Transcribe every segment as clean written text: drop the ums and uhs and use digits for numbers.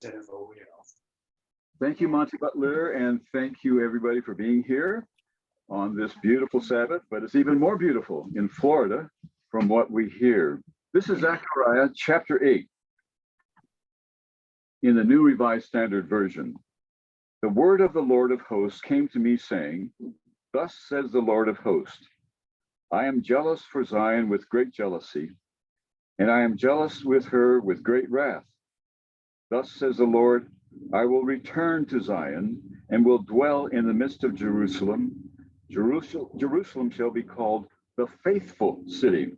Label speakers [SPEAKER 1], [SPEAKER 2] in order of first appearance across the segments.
[SPEAKER 1] instead of a wheel.
[SPEAKER 2] Thank you, Monty Butler, and thank you everybody for being here on this beautiful Sabbath, but it's even more beautiful in Florida from what we hear. This is Zechariah chapter 8 in the New Revised Standard Version. The word of the Lord of hosts came to me saying, "Thus says the Lord of hosts, I am jealous for Zion with great jealousy, and I am jealous with her with great wrath. Thus says the Lord, I will return to Zion and will dwell in the midst of Jerusalem. Jerusalem shall be called the faithful city,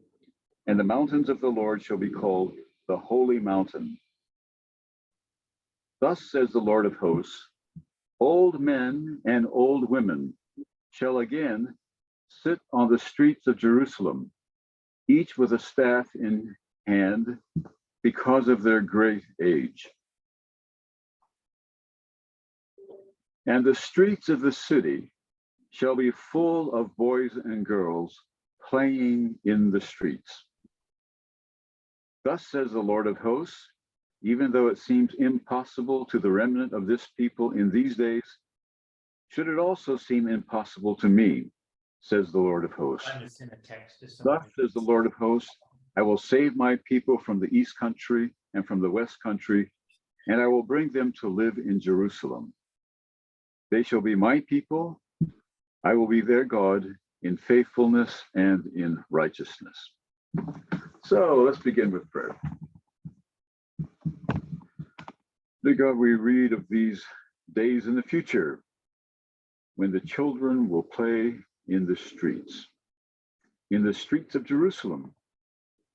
[SPEAKER 2] and the mountains of the Lord shall be called the holy mountain. Thus says the Lord of hosts, old men and old women shall again sit on the streets of Jerusalem, each with a staff in hand, because of their great age. And the streets of the city shall be full of boys and girls playing in the streets. Thus says the Lord of hosts, even though it seems impossible to the remnant of this people in these days, should it also seem impossible to me, says the Lord of hosts. Thus says the Lord of hosts, I will save my people from the east country and from the west country, and I will bring them to live in Jerusalem. They shall be my people. I will be their God in faithfulness and in righteousness. So let's begin with prayer. Dear God, we read of these days in the future when the children will play in the streets. In the streets of Jerusalem,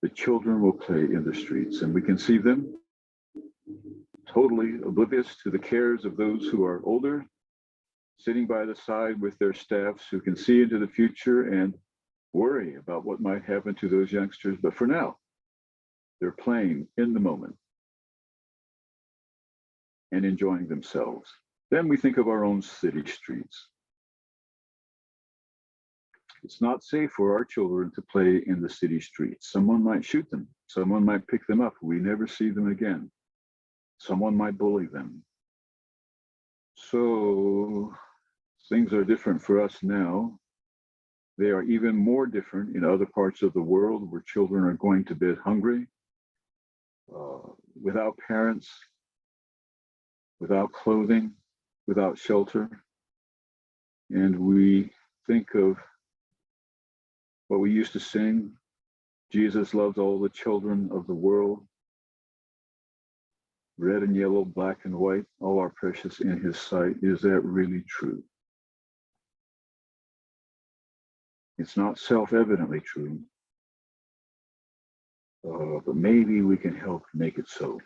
[SPEAKER 2] the children will play in the streets, and we can see them totally oblivious to the cares of those who are older, sitting by the side with their staffs who can see into the future and worry about what might happen to those youngsters. But for now, they're playing in the moment and enjoying themselves. Then we think of our own city streets. It's not safe for our children to play in the city streets. Someone might shoot them. Someone might pick them up. We never see them again. Someone might bully them. So things are different for us now. They are even more different in other parts of the world where children are going to bed hungry, without parents, without clothing, without shelter. And we think of what we used to sing, Jesus loves all the children of the world, red and yellow, black and white, all are precious in his sight. Is that really true? It's not self-evidently true, but maybe we can help make it so.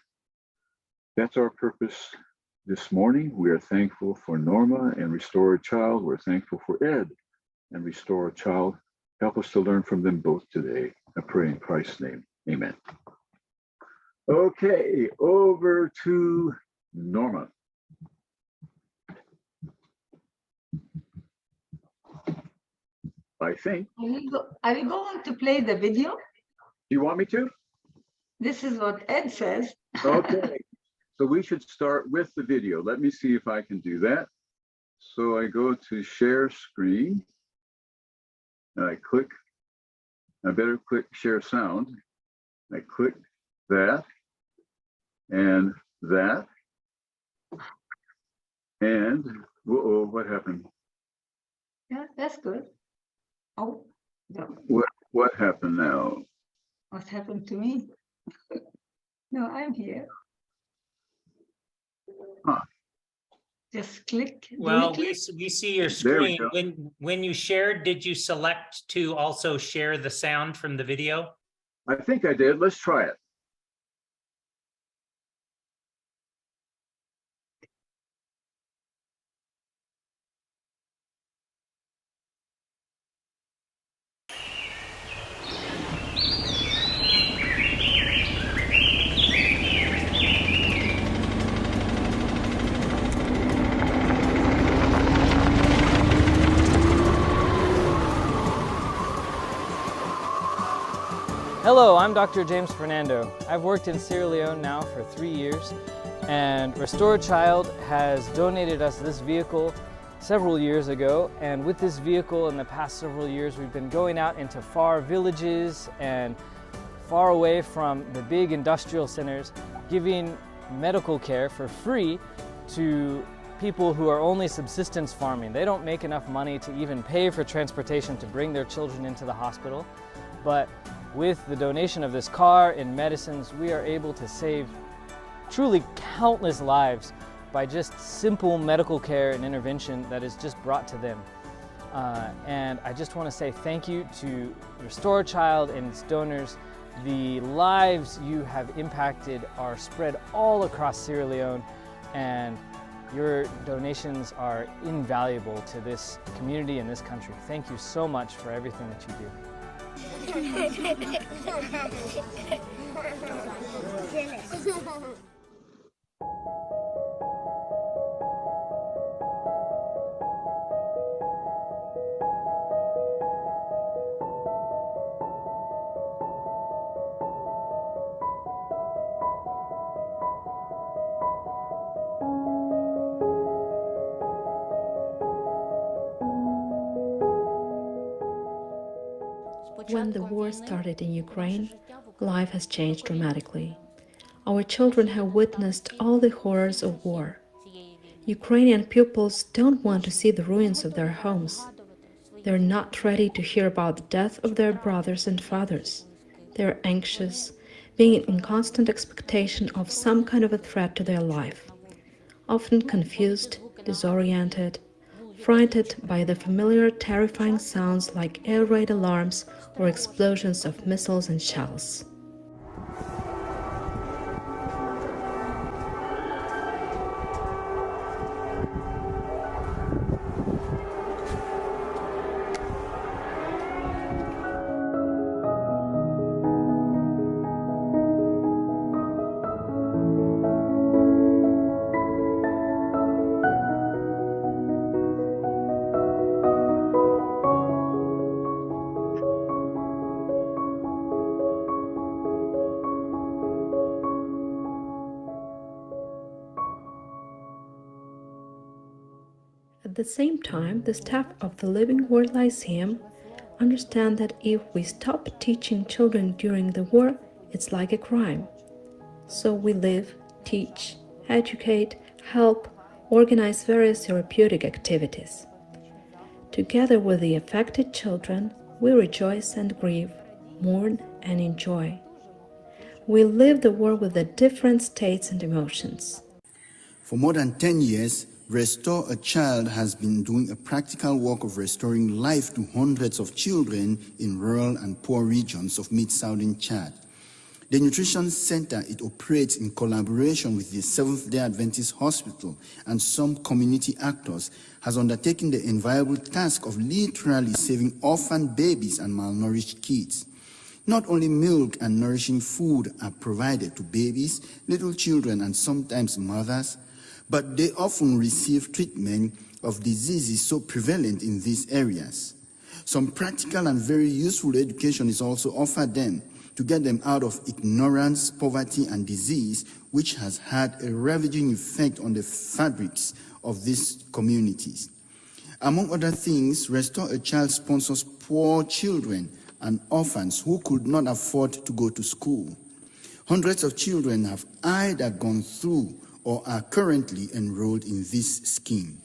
[SPEAKER 2] That's our purpose this morning. We are thankful for Norma and Restore a Child. We're thankful for Ed and Restore a Child. Help us to learn from them both today. I pray in Christ's name. Amen. Okay, over to Norma. I think.
[SPEAKER 3] Are you going to play the video?
[SPEAKER 2] Do you want me to?
[SPEAKER 3] This is what Ed says.
[SPEAKER 2] Okay, so we should start with the video. Let me see if I can do that. So I go to share screen. And I click, I better click share sound. I click that and that. And, whoa, what happened?
[SPEAKER 3] Yeah, that's good. Oh, no.
[SPEAKER 2] What happened now?
[SPEAKER 3] What happened to me? No, I'm here.
[SPEAKER 2] Huh.
[SPEAKER 3] Just click.
[SPEAKER 4] Well,
[SPEAKER 3] we
[SPEAKER 4] we see your
[SPEAKER 2] There we
[SPEAKER 4] screen.
[SPEAKER 2] go.
[SPEAKER 4] When you shared, did you select to also share the sound from the video?
[SPEAKER 2] I think I did. Let's try it.
[SPEAKER 1] Hello, I'm Dr. James Fernando. I've worked in Sierra Leone now for 3 years, and Restore a Child has donated us this vehicle several years ago, and with this vehicle in the past several years we've been going out into far villages and far away from the big industrial centers, giving medical care for free to people who are only subsistence farming. They don't make enough money to even pay for transportation to bring their children into the hospital, but with the donation of this car and medicines, we are able to save truly countless lives by just simple medical care and intervention that is just brought to them. And I just want to say thank you to Restore a Child and its donors. The lives you have impacted are spread all across Sierra Leone, and your donations are invaluable to this community and this country. Thank you so much for everything that you do.
[SPEAKER 5] When the war started in Ukraine, life has changed dramatically. Our children have witnessed all the horrors of war. Ukrainian pupils don't want to see the ruins of their homes. They're not ready to hear about the death of their brothers and fathers. They're anxious, being in constant expectation of some kind of a threat to their life, often confused, disoriented, frightened by the familiar terrifying sounds like air raid alarms or explosions of missiles and shells. At the same time, the staff of the Living Word Lyceum understand that if we stop teaching children during the war, it's like a crime. So we live, teach, educate, help, organize various therapeutic activities. Together with the affected children, we rejoice and grieve, mourn and enjoy. We live the war with the different states and emotions.
[SPEAKER 6] For more than 10 years, Restore a Child has been doing a practical work of restoring life to hundreds of children in rural and poor regions of mid-southern Chad. The Nutrition Center it operates in collaboration with the Seventh-day Adventist Hospital and some community actors has undertaken the inviolable task of literally saving orphan babies and malnourished kids. Not only milk and nourishing food are provided to babies, little children, and sometimes mothers, but they often receive treatment of diseases so prevalent in these areas. Some practical and very useful education is also offered them to get them out of ignorance, poverty, and disease, which has had a ravaging effect on the fabrics of these communities. Among other things, Restore a Child sponsors poor children and orphans who could not afford to go to school. Hundreds of children have either gone through or are currently enrolled in this scheme.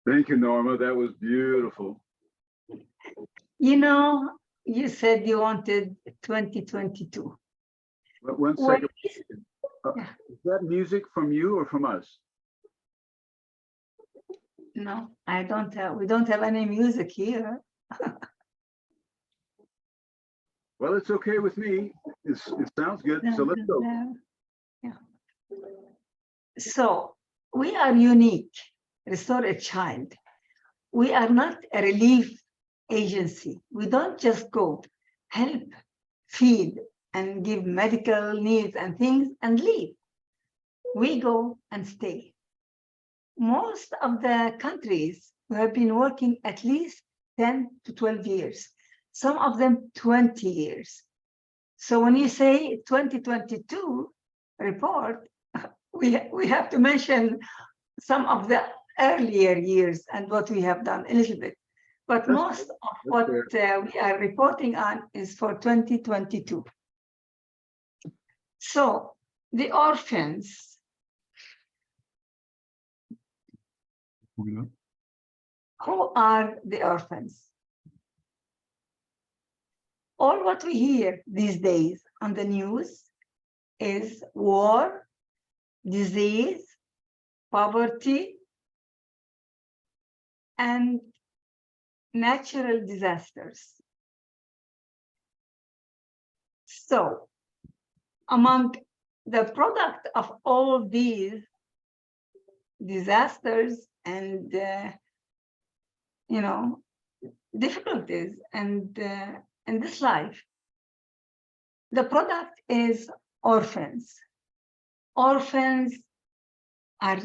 [SPEAKER 2] Thank you, Norma. That was beautiful.
[SPEAKER 3] You know, you said you wanted 2022.
[SPEAKER 2] But one
[SPEAKER 3] Well,
[SPEAKER 2] second. Is that music from you or from us?
[SPEAKER 3] no, I don't have, we don't have any music here.
[SPEAKER 2] Well, it's okay with me. It sounds good. So let's go.
[SPEAKER 3] Yeah. So we are unique. Restore a Child. We are not a relief agency. We don't just go help, feed, and give medical needs and things and leave. We go and stay. Most of the countries who have been working at least 10 to 12 years, some of them 20 years. So when you say 2022 report, we have to mention some of the earlier years and what we have done a little bit. But
[SPEAKER 2] That's
[SPEAKER 3] most of what we are reporting on is for 2022. So the orphans, who are the orphans? All what we hear these days on the news is war, disease, poverty, and natural disasters. So among the product of all these disasters and difficulties and in this life, the product is orphans. Orphans are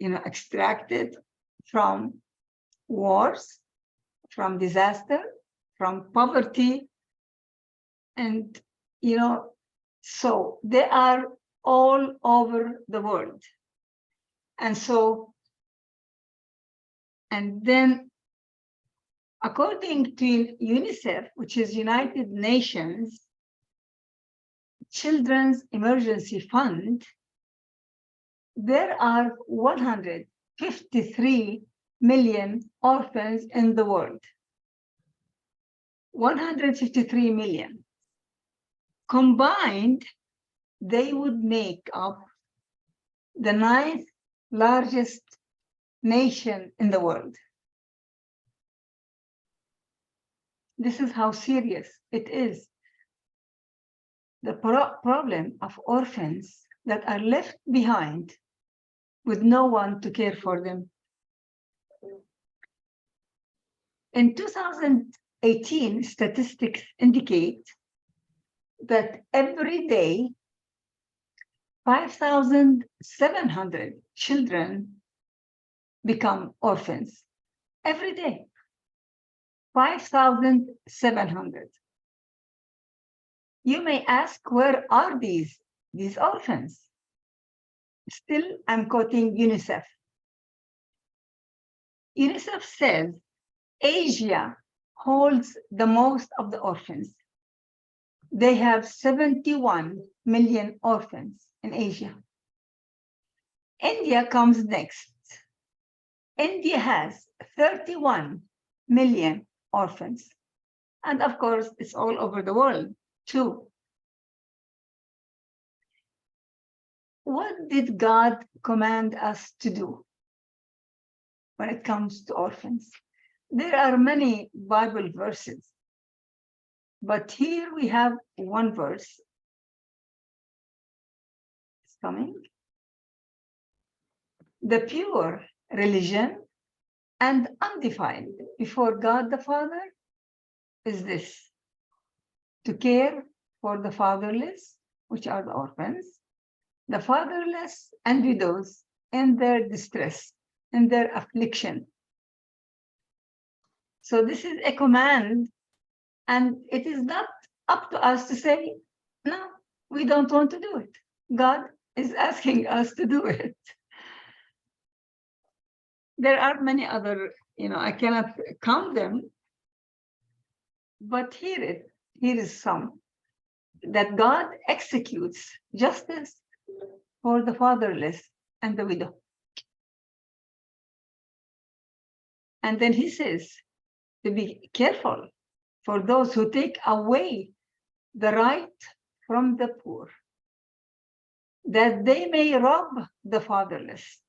[SPEAKER 3] extracted from wars, from disaster, from poverty, and so they are all over the world. And then according to UNICEF, which is United Nations Children's Emergency Fund, there are 153 million orphans in the world. 153 million. Combined, they would make up the 9th largest nation in the world. This is how serious it is. The problem of orphans that are left behind with no one to care for them. In 2018, statistics indicate that every day, 5,700 children become orphans. Every day, 5,700. You may ask, where are these orphans? Still, I'm quoting UNICEF. UNICEF says Asia holds the most of the orphans. They have 71 million orphans in Asia. India comes next. India has 31 million orphans. And of course, it's all over the world too. What did God command us to do when it comes to orphans? There are many Bible verses, but here we have one verse. It's coming. The pure religion and undefiled before God the Father is this: to care for the fatherless, which are the orphans, the fatherless and widows in their distress, in their affliction. So this is a command, and it is not up to us to say, no, we don't want to do it. God is asking us to do it. There are many other, I cannot count them, but here is some. that God executes justice for the fatherless and the widow. And then he says to be careful for those who take away the right from the poor, that they may rob the fatherless.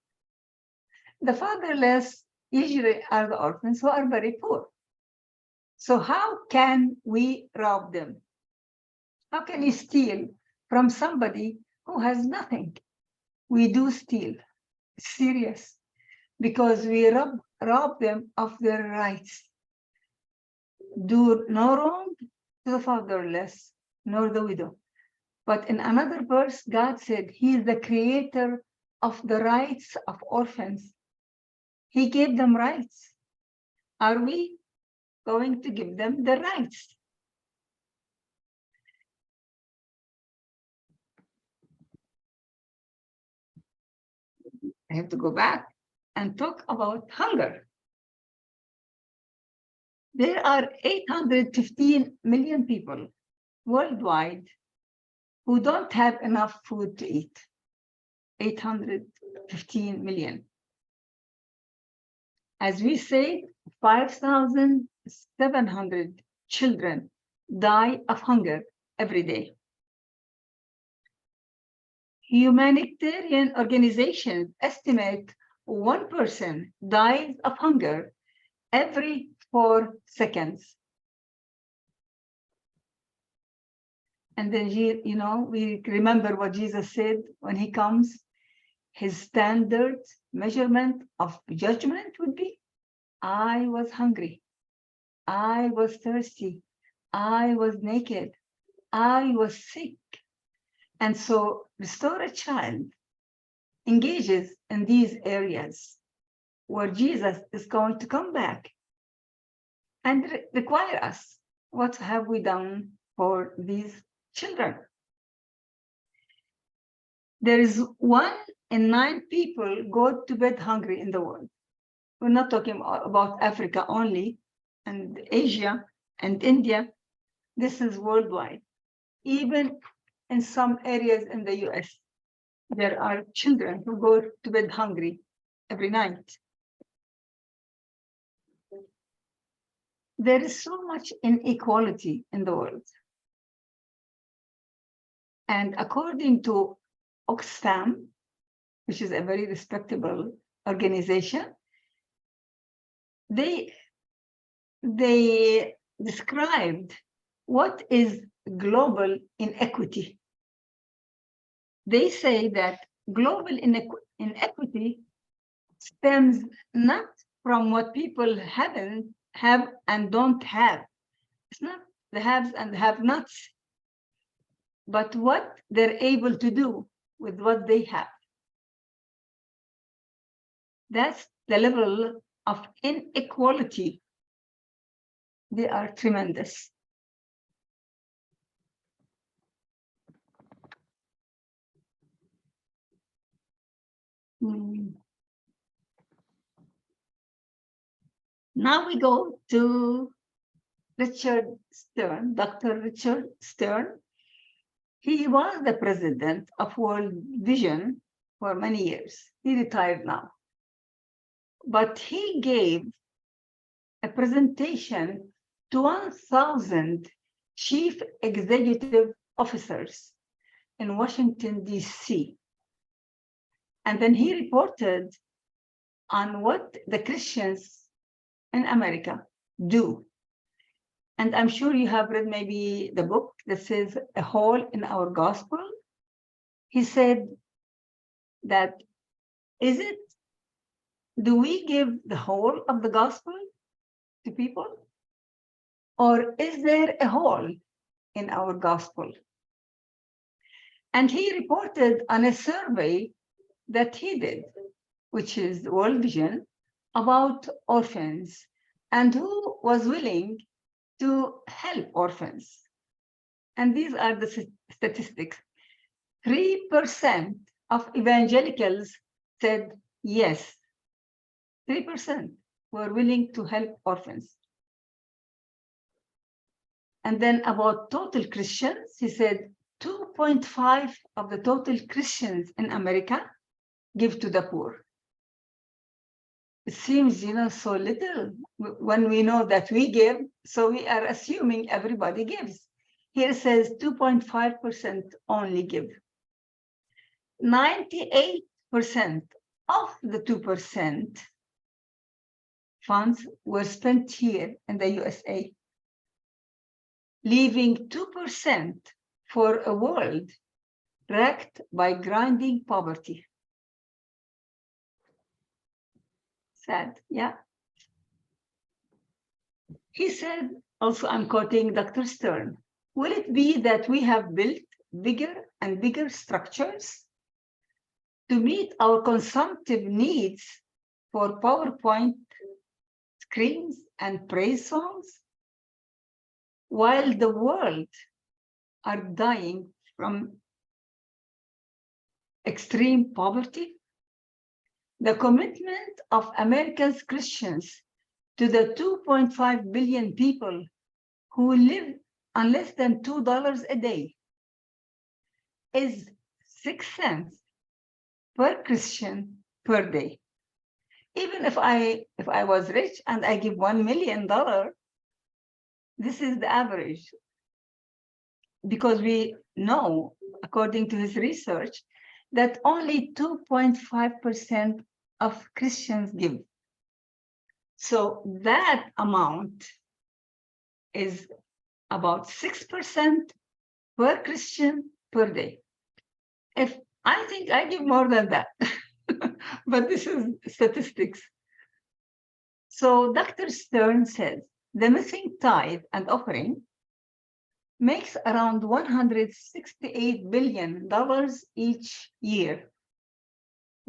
[SPEAKER 3] The fatherless usually are the orphans who are very poor. So how can we rob them? How can you steal from somebody who has nothing? We do steal. It's serious, because we rob them of their rights. Do no wrong to the fatherless, nor the widow. But in another verse, God said he is the creator of the rights of orphans. He gave them rights. Are we going to give them the rights? I have to go back and talk about hunger. There are 815 million people worldwide who don't have enough food to eat. 815 million. As we say, 5,700 children die of hunger every day. Humanitarian organizations estimate 1 person dies of hunger every 4 seconds. And then, we remember what Jesus said when he comes. His standard measurement of judgment would be, I was hungry, I was thirsty, I was naked, I was sick. And so Restore a Child engages in these areas where Jesus is going to come back and require us. What have we done for these children? There is 1 in 9 people go to bed hungry in the world. We're not talking about Africa only, and Asia and India. This is worldwide. Even in some areas in the US, there are children who go to bed hungry every night. There is so much inequality in the world. And according to Oxfam, which is a very respectable organization, they described what is global inequity. They say that global inequity stems not from what people have and don't have. It's not the haves and have-nots, but what they're able to do with what they have. That's the level of inequality. They are tremendous. Now we go to Richard Stern, Dr. Richard Stern. He was the president of World Vision for many years. He retired now. But he gave a presentation to 1,000 chief executive officers in Washington, D.C. And then he reported on what the Christians in America do. And I'm sure you have read maybe the book that says A Hole in Our Gospel. He said that, do we give the whole of the gospel to people? Or is there a hole in our gospel? And he reported on a survey that he did, which is World Vision, about orphans and who was willing to help orphans. And these are the statistics. 3% of evangelicals said yes. 3% were willing to help orphans. And then about total Christians, he said 2.5 of the total Christians in America give to the poor. It seems, so little when we know that we give, so we are assuming everybody gives. Here it says 2.5% only give. 98% of the 2% funds were spent here in the USA, leaving 2% for a world wrecked by grinding poverty. Sad, yeah. He said, also I'm quoting Dr. Stern, will it be that we have built bigger and bigger structures to meet our consumptive needs for PowerPoint screens and praise songs, while the world are dying from extreme poverty? The commitment of America's Christians to the 2.5 billion people who live on less than $2 a day is 6 cents per Christian per day. Even if I was rich and I give $1 million, this is the average. Because we know, according to his research, that only 2.5% of Christians give. So that amount is about 6% per Christian per day. If I think I give more than that, but this is statistics. So Dr. Stern says the missing tithe and offering makes around $168 billion each year.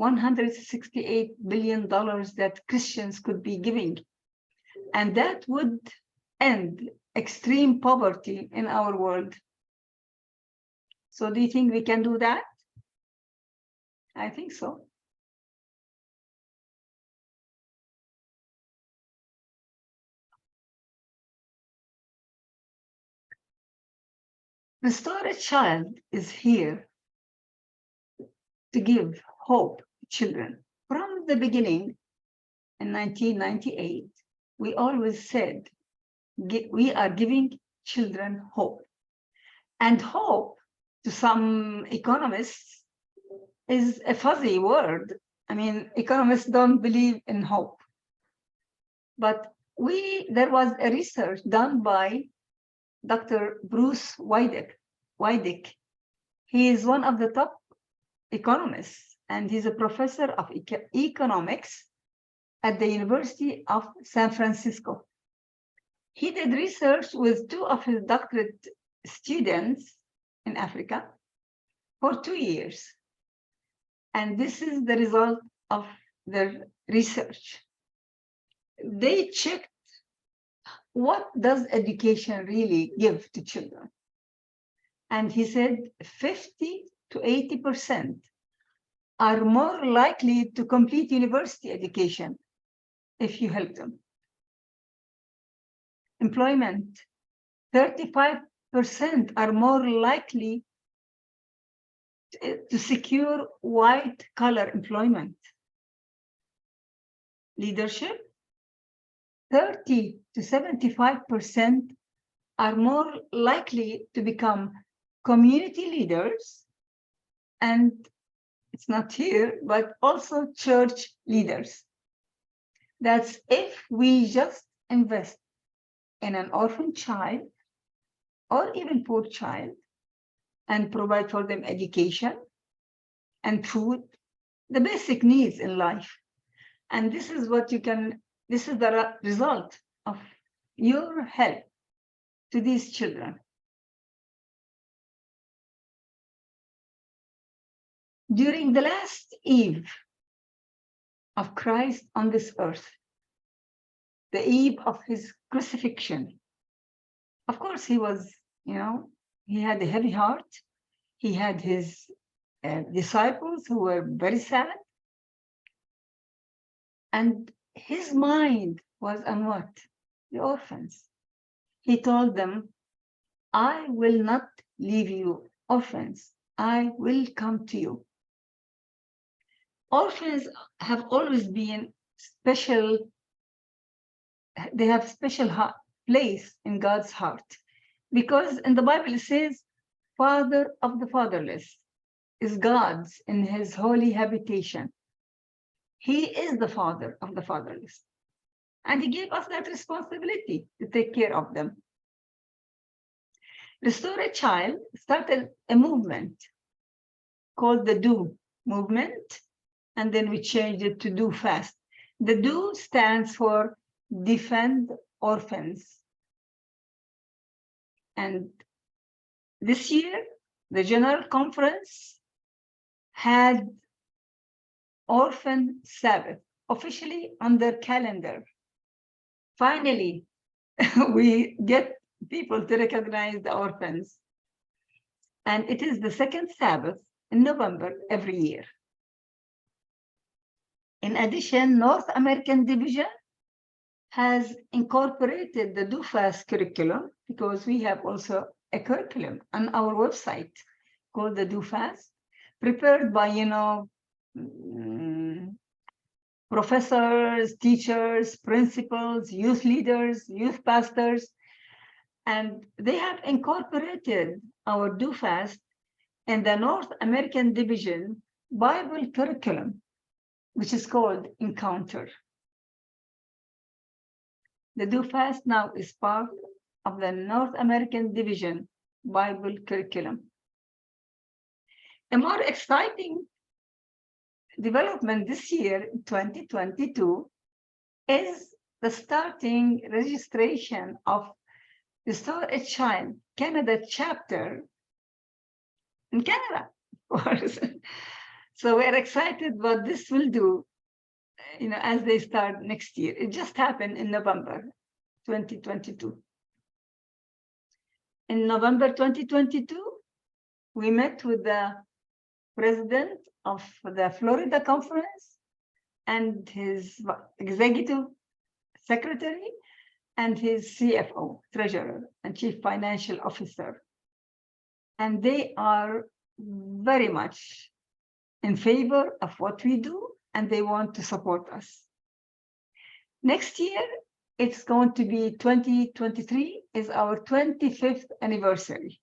[SPEAKER 3] $168 billion that Christians could be giving. And that would end extreme poverty in our world. So do you think we can do that? I think so. Restore a Child is here to give hope to children. From the beginning, in 1998, we always said, we are giving children hope. And hope, to some economists, is a fuzzy word. I mean, economists don't believe in hope. But there was a research done by Dr. Bruce Wydick. He is one of the top economists, and he's a professor of economics at the University of San Francisco. He did research with 2 of his doctorate students in Africa for 2 years. And this is the result of their research. They checked what does education really give to children. And he said 50 to 80% are more likely to complete university education if you help them. Employment, 35% are more likely to secure white-collar employment. Leadership, 30 to 75% are more likely to become community leaders, and it's not here, but also church leaders. That's if we just invest in an orphan child or even poor child and provide for them education and food, the basic needs in life. And this is what this is the result of your help to these children. During the last eve of Christ on this earth, the eve of his crucifixion, of course, he was, he had a heavy heart. He had his disciples who were very sad. And his mind was on what? The orphans. He told them, I will not leave you orphans. I will come to you. Orphans have always been special. They have special place in God's heart, because in the Bible it says, Father of the fatherless is God's in his holy habitation. He is the father of the fatherless. And he gave us that responsibility to take care of them. Restore a Child started a movement called the Do movement, and then we changed it to Do Fast. The Do stands for Defend Orphans. And this year, the General Conference had Orphan Sabbath officially on their calendar. Finally, we get people to recognize the orphans. And it is the second Sabbath in November every year. In addition, North American Division has incorporated the Do Fast curriculum, because we have also a curriculum on our website called the Do Fast, prepared by, professors, teachers, principals, youth leaders, youth pastors, and they have incorporated our Do Fast in the North American Division Bible curriculum, which is called Encounter. The Do Fast now is part of the North American Division Bible curriculum. A more exciting development this year, 2022, is the starting registration of Restore a Child Canada chapter in Canada, of course. So we're excited what this will do, as they start next year. It just happened in November 2022. In November 2022, we met with the president of the Florida Conference and his executive secretary and his CFO, treasurer, and chief financial officer. And they are very much in favor of what we do, and they want to support us. Next year, it's going to be 2023, is our 25th anniversary.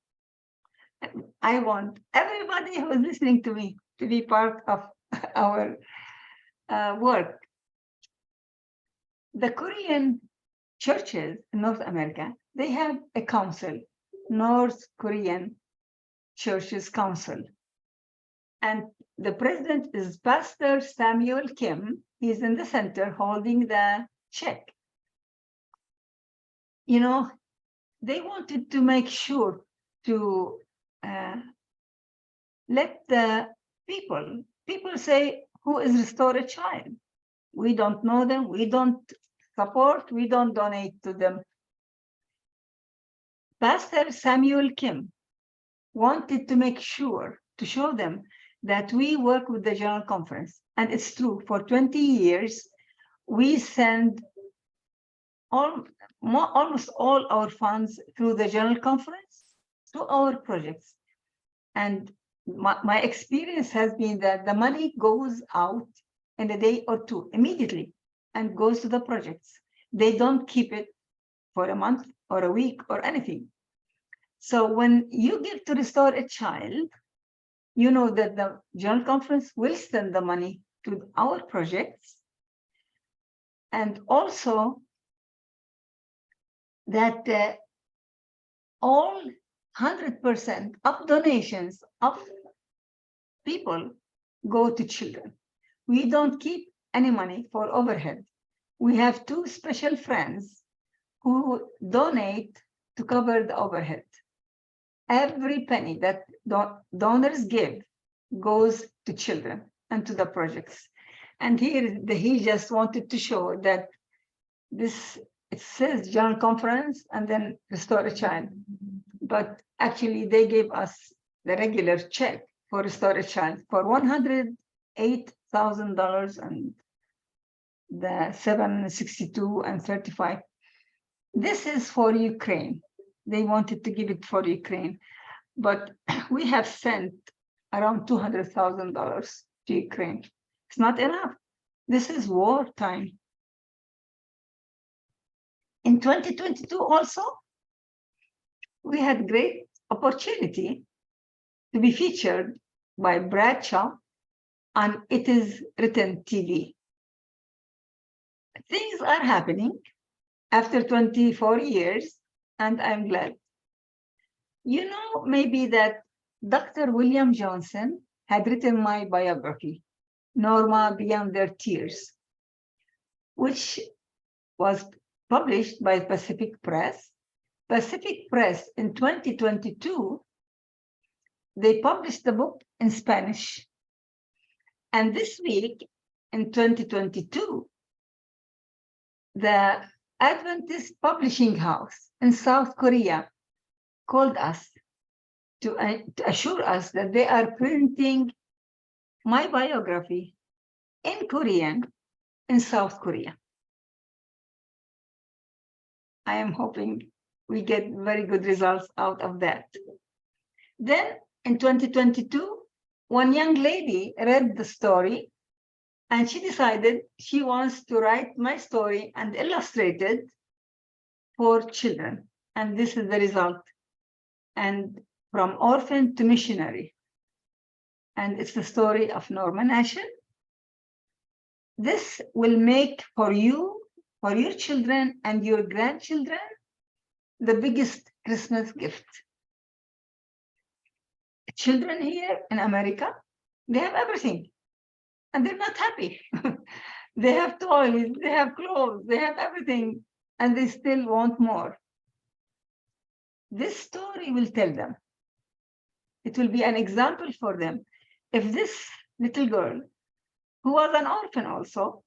[SPEAKER 3] I want everybody who is listening to me to be part of our work. The Korean churches in North America, they have a council, North Korean Churches Council. And the president is Pastor Samuel Kim. He's in the center holding the check. They wanted to make sure to let the people say, who is Restore a Child? We don't know them, we don't support, we don't donate to them. Pastor Samuel Kim wanted to make sure to show them that we work with the General Conference. And it's true, for 20 years, we send almost all our funds through the General Conference to our projects. And my experience has been that the money goes out in a day or two immediately and goes to the projects. They don't keep it for a month or a week or anything. So when you give to Restore a Child, you know that the General Conference will send the money to our projects, and also that all 100% of donations of people go to children. We don't keep any money for overhead. We have two special friends who donate to cover the overhead. Every penny that donors give goes to children and to the projects. And here he just wanted to show that it says General Conference and then Restore a Child. But actually they gave us the regular check for Restore a Child for $108,000 and the $762 and $35. This is for Ukraine. they wanted to give it for Ukraine. But we have sent around $200,000 to Ukraine. It's not enough. This is wartime. In 2022 also, we had great opportunity to be featured by Bradshaw on It Is Written TV. Things are happening after 24 years, and I'm glad. You know, maybe that Dr. William Johnson had written my biography, Norma Beyond Their Tears, which was published by Pacific Press. Pacific Press in 2022, they published the book in Spanish. And this week, in 2022, the Adventist Publishing House in South Korea called us to assure us that they are printing my biography in Korean in South Korea. I am hoping we get very good results out of that. Then in 2022, one young lady read the story and she decided she wants to write my story and illustrate it for children. And this is the result. And from orphan to missionary. And it's the story of Norma Nashed. This will make for you, for your children and your grandchildren, the biggest Christmas gift. Children here in America, they have everything and they're not happy. They have toys, they have clothes, they have everything, and they still want more. This story will tell them. It will be an example for them. If this little girl, who was an orphan also,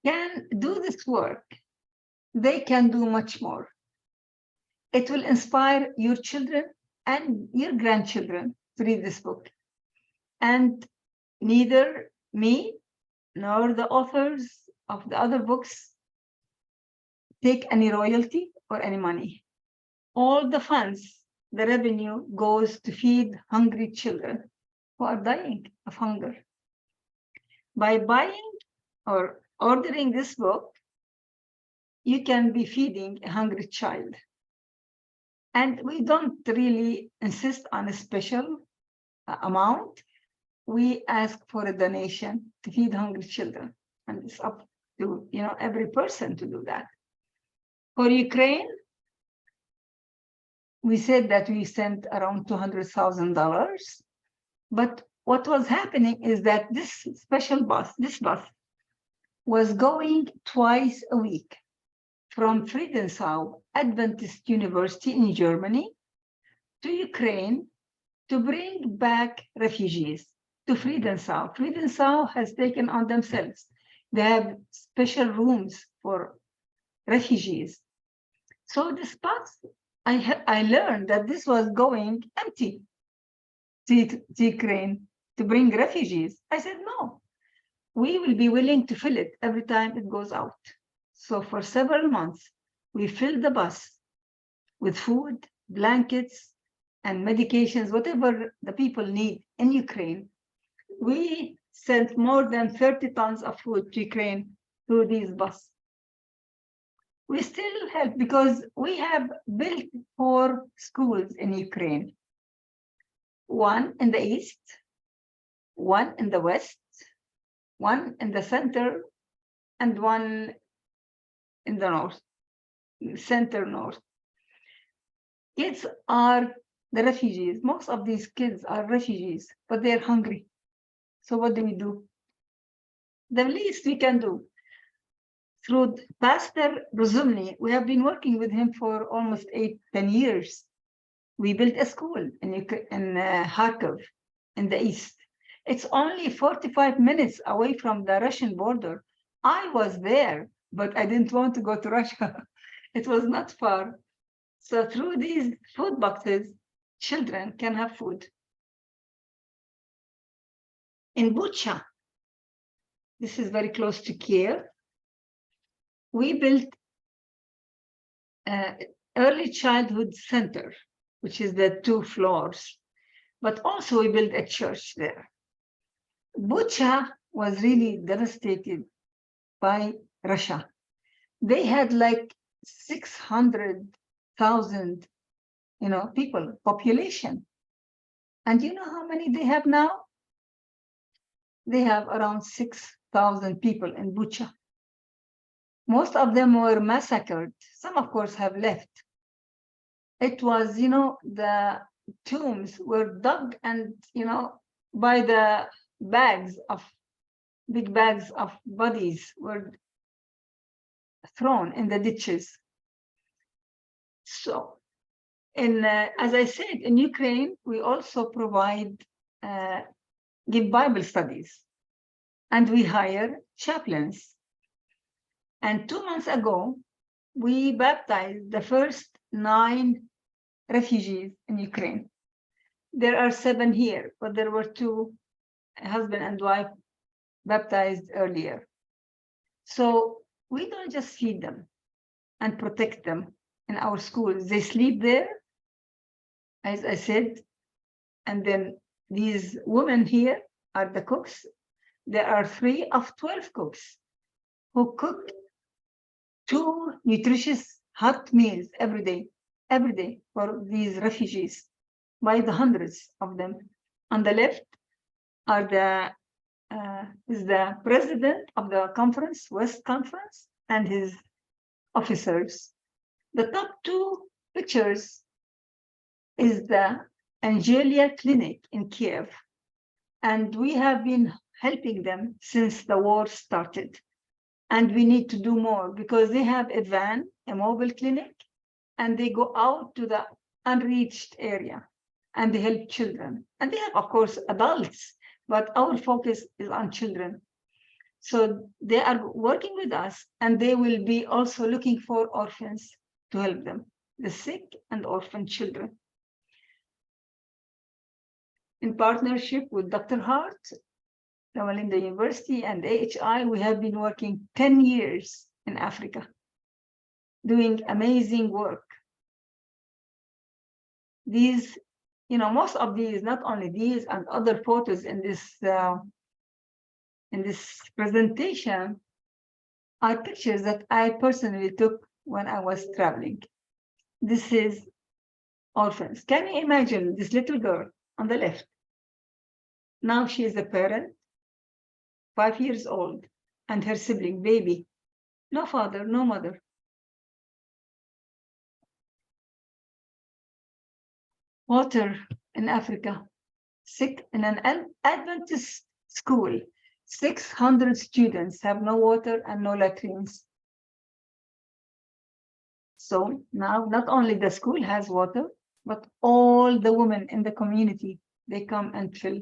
[SPEAKER 3] can do this work, they can do much more. It will inspire your children and your grandchildren to read this book. And neither me nor the authors of the other books take any royalty or any money. All the funds, the revenue goes to feed hungry children who are dying of hunger. By buying or ordering this book, you can be feeding a hungry child. And we don't really insist on a special amount. We ask for a donation to feed hungry children. And it's up to every person to do that. For Ukraine, we said that we sent around $200,000. But what was happening is that this special bus, was going twice a week from Friedensau Adventist University in Germany to Ukraine to bring back refugees to Friedensau. Friedensau has taken on themselves. They have special rooms for refugees. So this bus, I learned that this was going empty to Ukraine to bring refugees. I said, no, we will be willing to fill it every time it goes out. So for several months, we filled the bus with food, blankets, and medications, whatever the people need in Ukraine. We sent more than 30 tons of food to Ukraine through these buses. We still help because we have built 4 schools in Ukraine. 1 in the east, 1 in the west, 1 in the center, and 1 in the north, center north. Kids are the refugees. Most of these kids are refugees, but they're hungry. So what do? The least we can do. Through Pastor Rozumny, we have been working with him for almost 8-10 years. We built a school in Kharkiv, in the east. It's only 45 minutes away from the Russian border. I was there, but I didn't want to go to Russia. It was not far. So through these food boxes, children can have food. In Bucha, this is very close to Kiev, we built early childhood center, which is the 2 floors, but also we built a church there. Bucha was really devastated by Russia. They had like 600,000, people, population. And you know how many they have now? They have around 6,000 people in Bucha. Most of them were massacred. Some, of course, have left. It was, the tombs were dug and, by the big bags of bodies were thrown in the ditches. So, as I said, in Ukraine, we also give Bible studies, and we hire chaplains. And 2 months ago, we baptized the first 9 refugees in Ukraine. There are 7 here, but there were 2 husband and wife baptized earlier. So we don't just feed them and protect them in our schools. They sleep there, as I said, and then these women here are the cooks. There are 3 of 12 cooks who cook 2 nutritious hot meals every day for these refugees, by the hundreds of them. On the left are is the president of the conference, West Conference, and his officers. The top 2 pictures is the Angelia Clinic in Kiev. And we have been helping them since the war started. And we need to do more because they have a van, a mobile clinic, and they go out to the unreached area and they help children. And they have, of course, adults, but our focus is on children. So they are working with us, and they will be also looking for orphans to help them, the sick and orphan children. In partnership with Dr. Hart, Loma University, and AHI, we have been working 10 years in Africa, doing amazing work. These, most of these, not only these and other photos in this presentation, are pictures that I personally took when I was traveling. This is orphans. Can you imagine this little girl on the left? Now she is a parent, 5 years old, and her sibling, baby. No father, no mother. Water in Africa. Sick in an Adventist school. 600 students have no water and no latrines. So now not only the school has water, but all the women in the community, they come and fill.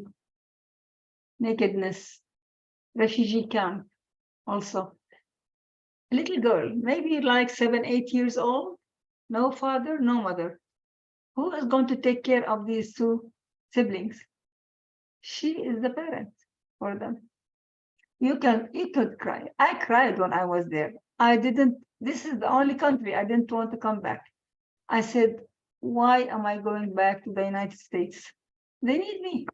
[SPEAKER 3] Nakedness, refugee camp also. A little girl, maybe like 7, 8 years old, no father, no mother. Who is going to take care of these 2 siblings? She is the parent for them. You could cry. I cried when I was there. This is the only country I didn't want to come back. I said, why am I going back to the United States? They need me.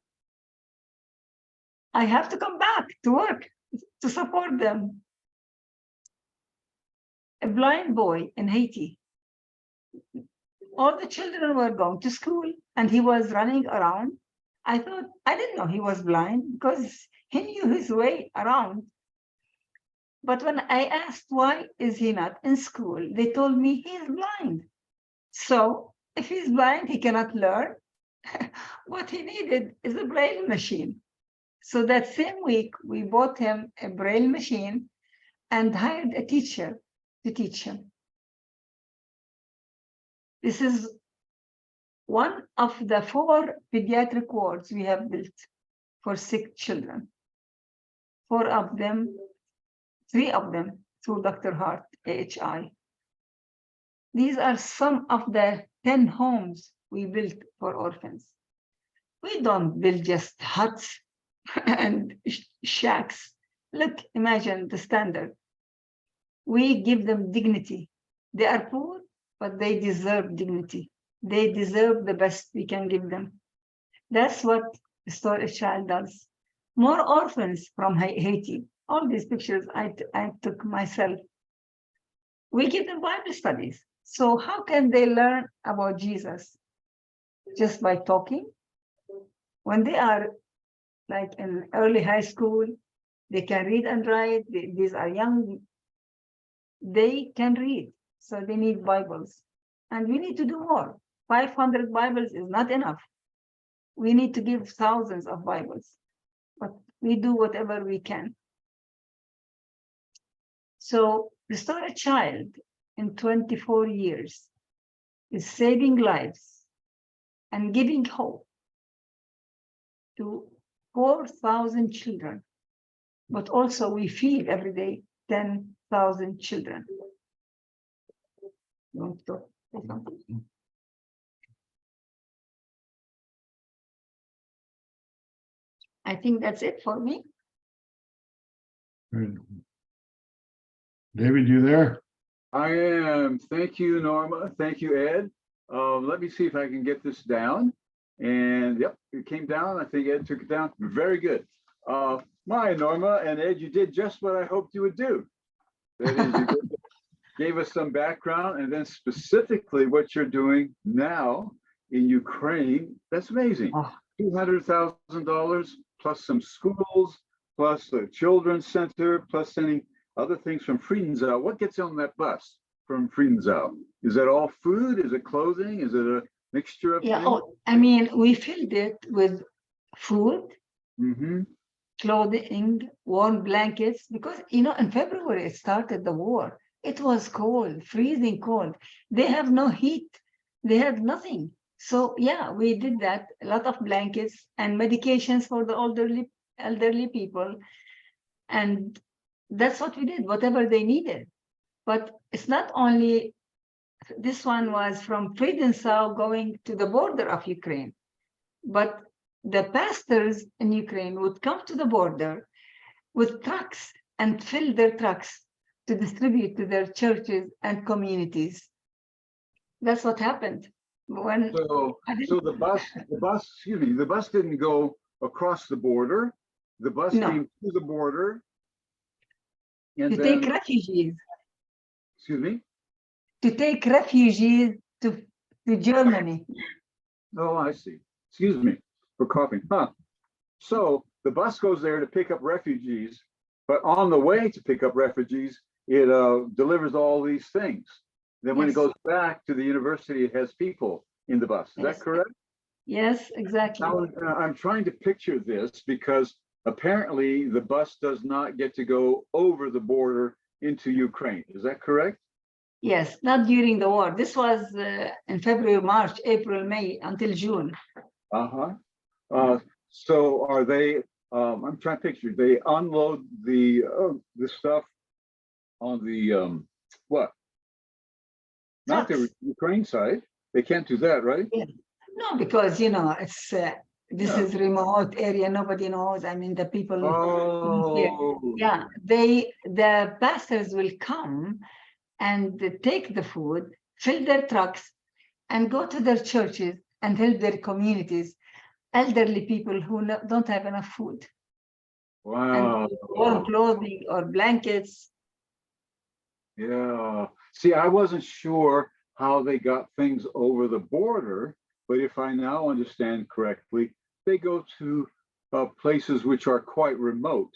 [SPEAKER 3] I have to come back to work, to support them. A blind boy in Haiti. All the children were going to school and he was running around. I didn't know he was blind because he knew his way around. But when I asked why is he not in school, they told me he is blind. So if he's blind, he cannot learn. What he needed is a braille machine. So that same week, we bought him a braille machine and hired a teacher to teach him. This is one of the 4 pediatric wards we have built for sick children. 3 of them through Dr. Hart, AHI. These are some of the 10 homes we built for orphans. We don't build just huts and shacks. Look, imagine the standard. We give them dignity. They are poor, but they deserve dignity. They deserve the best we can give them. That's what Restore a Child does. More orphans from Haiti. All these pictures I took myself. We give them Bible studies. So how can they learn about Jesus? Just by talking? When they are like in early high school, they can read and write. These are young. They can read. So they need Bibles. And we need to do more. 500 Bibles is not enough. We need to give thousands of Bibles. But we do whatever we can. So Restore a Child in 24 years is saving lives and giving hope to 4,000 children. But also we feed every day 10,000 children. You want to say something? I think that's it for me.
[SPEAKER 7] Good. David, you there?
[SPEAKER 2] I am. Thank you, Norma. Thank you, Ed. Let me see if I can get this down. And yep, it came down. I think Ed took it down. Very good. My Norma and Ed, you did just what I hoped you would do. That is, you gave us some background, and then specifically what you're doing now in Ukraine. That's amazing. $200,000 plus some schools, plus a children's center, plus sending other things from Friedenau. What gets on that bus from Friedenau? Is that all food? Is it clothing? Is it a mixture of
[SPEAKER 3] Yeah,
[SPEAKER 2] things?
[SPEAKER 3] I mean, we filled it with food,
[SPEAKER 2] Mm-hmm.
[SPEAKER 3] clothing, warm blankets, because, you know, in February, it started the war. It was cold, freezing cold. They have no heat. They have nothing. So yeah, we did that. A lot of blankets and medications for the elderly people. And that's what we did, whatever they needed. But it's not only, this one was from Friedenau going to the border of Ukraine. But the pastors in Ukraine would come to the border with trucks and fill their trucks to distribute to their churches and communities. That's what happened. When
[SPEAKER 2] So the bus didn't go across the border. The bus
[SPEAKER 3] No.
[SPEAKER 2] came to the border. And
[SPEAKER 3] to
[SPEAKER 2] then,
[SPEAKER 3] take refugees,
[SPEAKER 2] excuse me?
[SPEAKER 3] to take refugees to Germany.
[SPEAKER 2] Oh, I see. Excuse me for coughing. Huh. So the bus goes there to pick up refugees, but on the way to pick up refugees, it delivers all these things. Then when it
[SPEAKER 3] Yes.
[SPEAKER 2] goes back to the university, it has people in the bus. Is that
[SPEAKER 3] Yes.
[SPEAKER 2] correct?
[SPEAKER 3] Yes, exactly.
[SPEAKER 2] Now, I'm trying to picture this because apparently the bus does not get to go over the border into Ukraine. Is that correct?
[SPEAKER 3] Yes, not during the war. This was in February, March, April, May, until June.
[SPEAKER 2] Uh-huh. So are they, I'm trying to picture, they unload the stuff on the, what? Not the
[SPEAKER 3] Trucks.
[SPEAKER 2] Ukraine side. They can't do that, right?
[SPEAKER 3] No, because, you know, it's this
[SPEAKER 2] Yeah.
[SPEAKER 3] is remote area. Nobody knows. I mean, the people here.
[SPEAKER 2] Oh.
[SPEAKER 3] Yeah, the pastors will come and take the food, fill their trucks, and go to their churches and help their communities, elderly people who don't have enough food.
[SPEAKER 2] Wow.
[SPEAKER 3] And warm clothing or blankets.
[SPEAKER 2] Yeah. See, I wasn't sure how they got things over the border, but if I now understand correctly, they go to places which are quite remote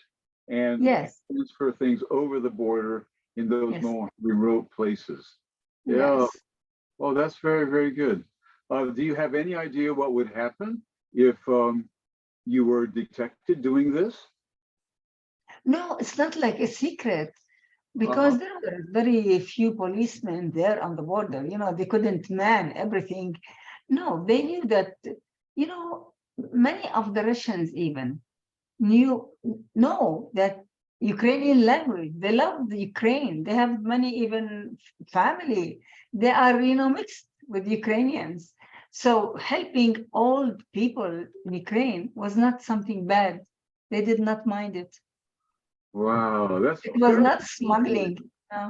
[SPEAKER 2] and
[SPEAKER 3] Yes.
[SPEAKER 2] transfer things over the border in those
[SPEAKER 3] Yes.
[SPEAKER 2] more remote places. Yeah.
[SPEAKER 3] Yes.
[SPEAKER 2] Oh, that's very, very good. Do you have any idea what would happen if you were detected doing this?
[SPEAKER 3] No, it's not like a secret because there were very few policemen there on the border. You know, they couldn't man everything. No, they knew that, you know, many of the Russians even know that Ukrainian language. They love the Ukraine. They have many even family. They are, you know, mixed with Ukrainians. So helping old people in Ukraine was not something bad. They did not mind it.
[SPEAKER 2] Wow, that's
[SPEAKER 3] It was not smuggling. No.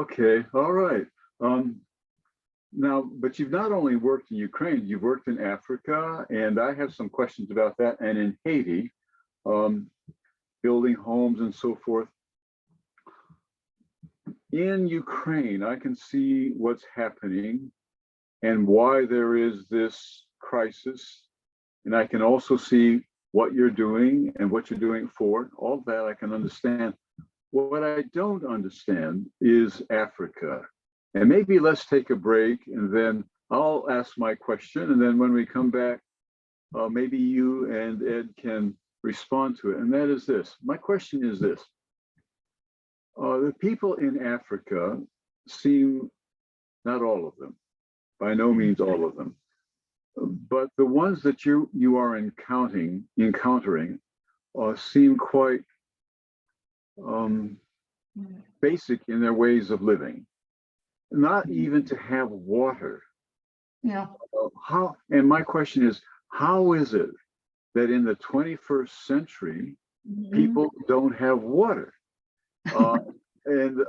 [SPEAKER 2] okay. All right. Now, but you've not only worked in Ukraine, you've worked in Africa, and I have some questions about that, and in Haiti, building homes and so forth. In Ukraine, I can see what's happening and why there is this crisis. And I can also see what you're doing and what you're doing for it. All that I can understand. What I don't understand is Africa. And maybe let's take a break and then I'll ask my question. And then when we come back, maybe you and Ed can respond to it. And that is this. My question is this. The people in Africa seem, not all of them, by no means all of them, but the ones that you are encountering seem quite basic in their ways of living. Not even to have water.
[SPEAKER 3] Yeah.
[SPEAKER 2] How? And my question is, how is it that in the 21st century people don't have water? And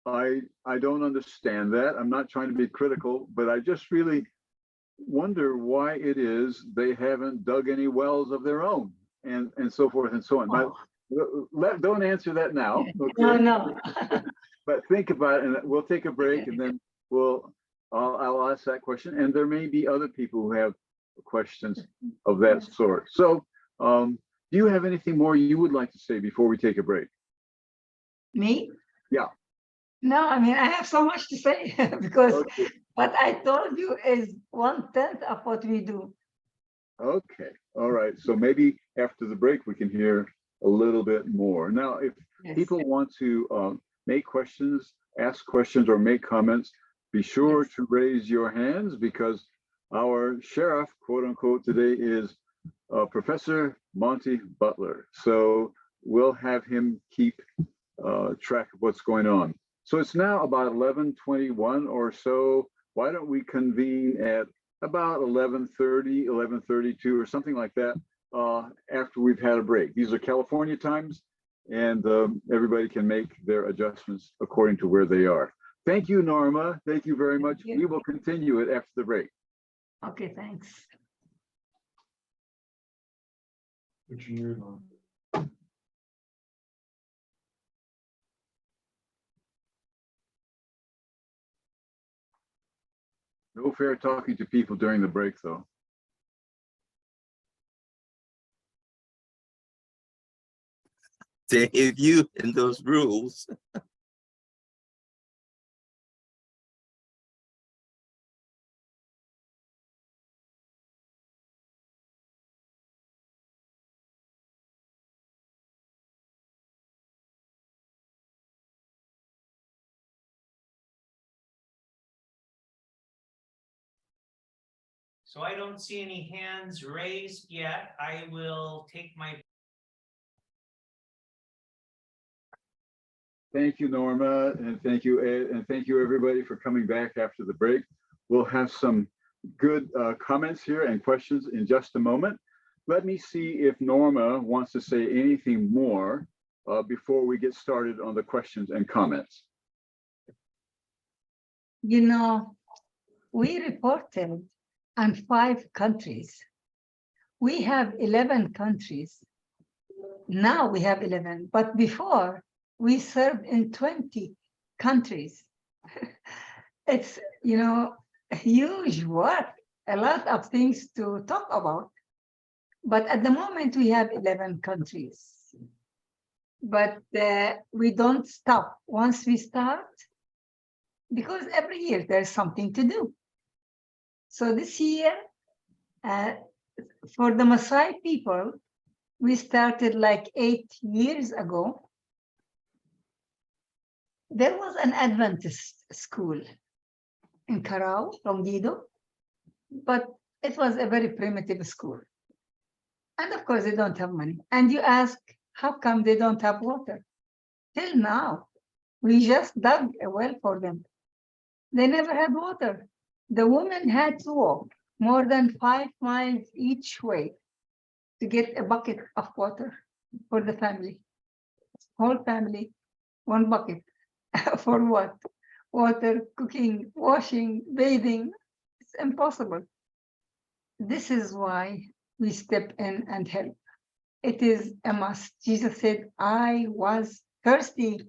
[SPEAKER 2] I don't understand that. I'm not trying to be critical, but I just really wonder why it is they haven't dug any wells of their own, and so forth and so on. But don't answer that now. Okay?
[SPEAKER 3] No.
[SPEAKER 2] But think about it, and we'll take a break, and then I'll ask that question. And there may be other people who have questions of that sort. So, do you have anything more you would like to say before we take a break?
[SPEAKER 3] Me?
[SPEAKER 2] Yeah.
[SPEAKER 3] No, I mean, I have so much to say because
[SPEAKER 2] Okay.
[SPEAKER 3] what I told you is 1/10 of what we do.
[SPEAKER 2] Okay. All right. So maybe after the break, we can hear a little bit more. Now, if people want to make questions, ask questions, or make comments, be sure to raise your hands because our sheriff, quote unquote, today is Professor Monty Butler. So we'll have him keep track of what's going on. So it's now about 11:21 or so. Why don't we convene at about 11:30, 11:32 or something like that after we've had a break. These are California times, and everybody can make their adjustments according to where they are. Thank you, Norma. Thank you very much. We will continue it after the break.
[SPEAKER 3] Okay, thanks.
[SPEAKER 7] Put your mute on.
[SPEAKER 2] No fair talking to people during the break, though.
[SPEAKER 8] Dave, you and those rules.
[SPEAKER 4] So I don't see any hands raised yet. I will take my.
[SPEAKER 2] Thank you, Norma, and thank you, Ed, and thank you, everybody, for coming back after the break. We'll have some good comments here and questions in just a moment. Let me see if Norma wants to say anything more before we get started on the questions and comments.
[SPEAKER 3] You know, we reported on 5 countries. We have 11 countries. Now we have 11, but before we served in 20 countries. It's, you know, huge work, a lot of things to talk about. But at the moment we have 11 countries. But we don't stop once we start, because every year there's something to do. So this year, for the Maasai people, we started like 8 years ago. There was an Adventist school in Carao, Rongido, but it was a very primitive school. And of course, they don't have money. And you ask, how come they don't have water? Till now, we just dug a well for them. They never had water. The women had to walk more than 5 miles each way to get a bucket of water for the family. Whole family, 1 bucket. For what? water, cooking, washing, bathing. It's impossible. This is why we step in and help. It is a must. Jesus said, I was thirsty.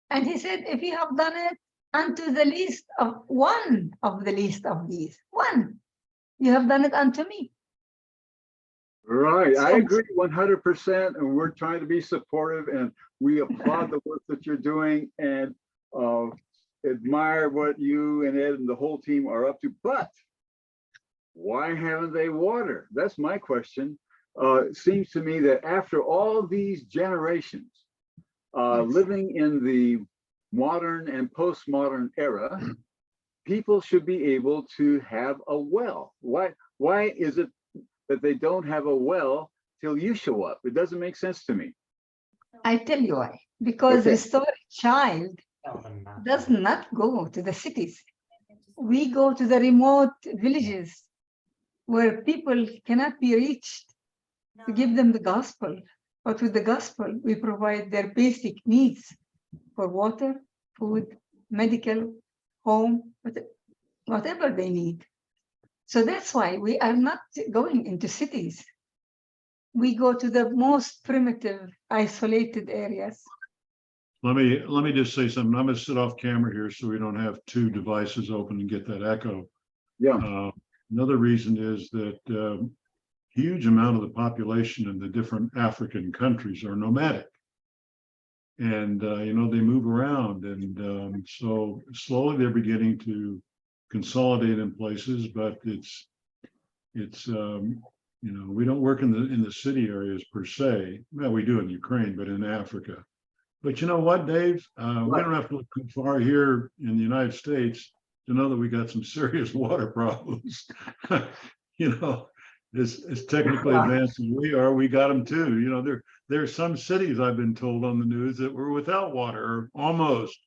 [SPEAKER 3] And he said, if you have done it unto the least of one of the least of these, one, you have done it unto me.
[SPEAKER 2] Right, I
[SPEAKER 3] So-
[SPEAKER 2] agree 100%, and we're trying to be supportive, and we applaud the work that you're doing, and admire what you and Ed and the whole team are up to. But why haven't they water? That's my question. It seems to me that after all these generations
[SPEAKER 3] Yes.
[SPEAKER 2] living in the modern and postmodern era, people should be able to have a well. Why is it that they don't have a well till you show up? It doesn't make sense to me.
[SPEAKER 3] I tell you why. Because
[SPEAKER 2] Okay.
[SPEAKER 3] restored child does not go to the cities. We go to the remote villages where people cannot be reached to give them the gospel. But with the gospel, we provide their basic needs for water, food, medical, home, whatever they need. So that's why we are not going into cities. We go to the most primitive, isolated areas.
[SPEAKER 7] Let me just say something. I'm gonna sit off camera here so we don't have two devices open and get that echo.
[SPEAKER 2] Yeah.
[SPEAKER 7] Another reason is that huge amount of the population in the different African countries are nomadic. And, you know, they move around. And so slowly they're beginning to consolidate in places, but it's you know, we don't work in the city areas per se. Well, we do in Ukraine, but in Africa. But you know what, Dave? We don't have to look too far here in the United States to know that we got some serious water problems. You know, as technically advanced as we are, we got them too. You know, there are some cities I've been told on the news that were without water, or almost.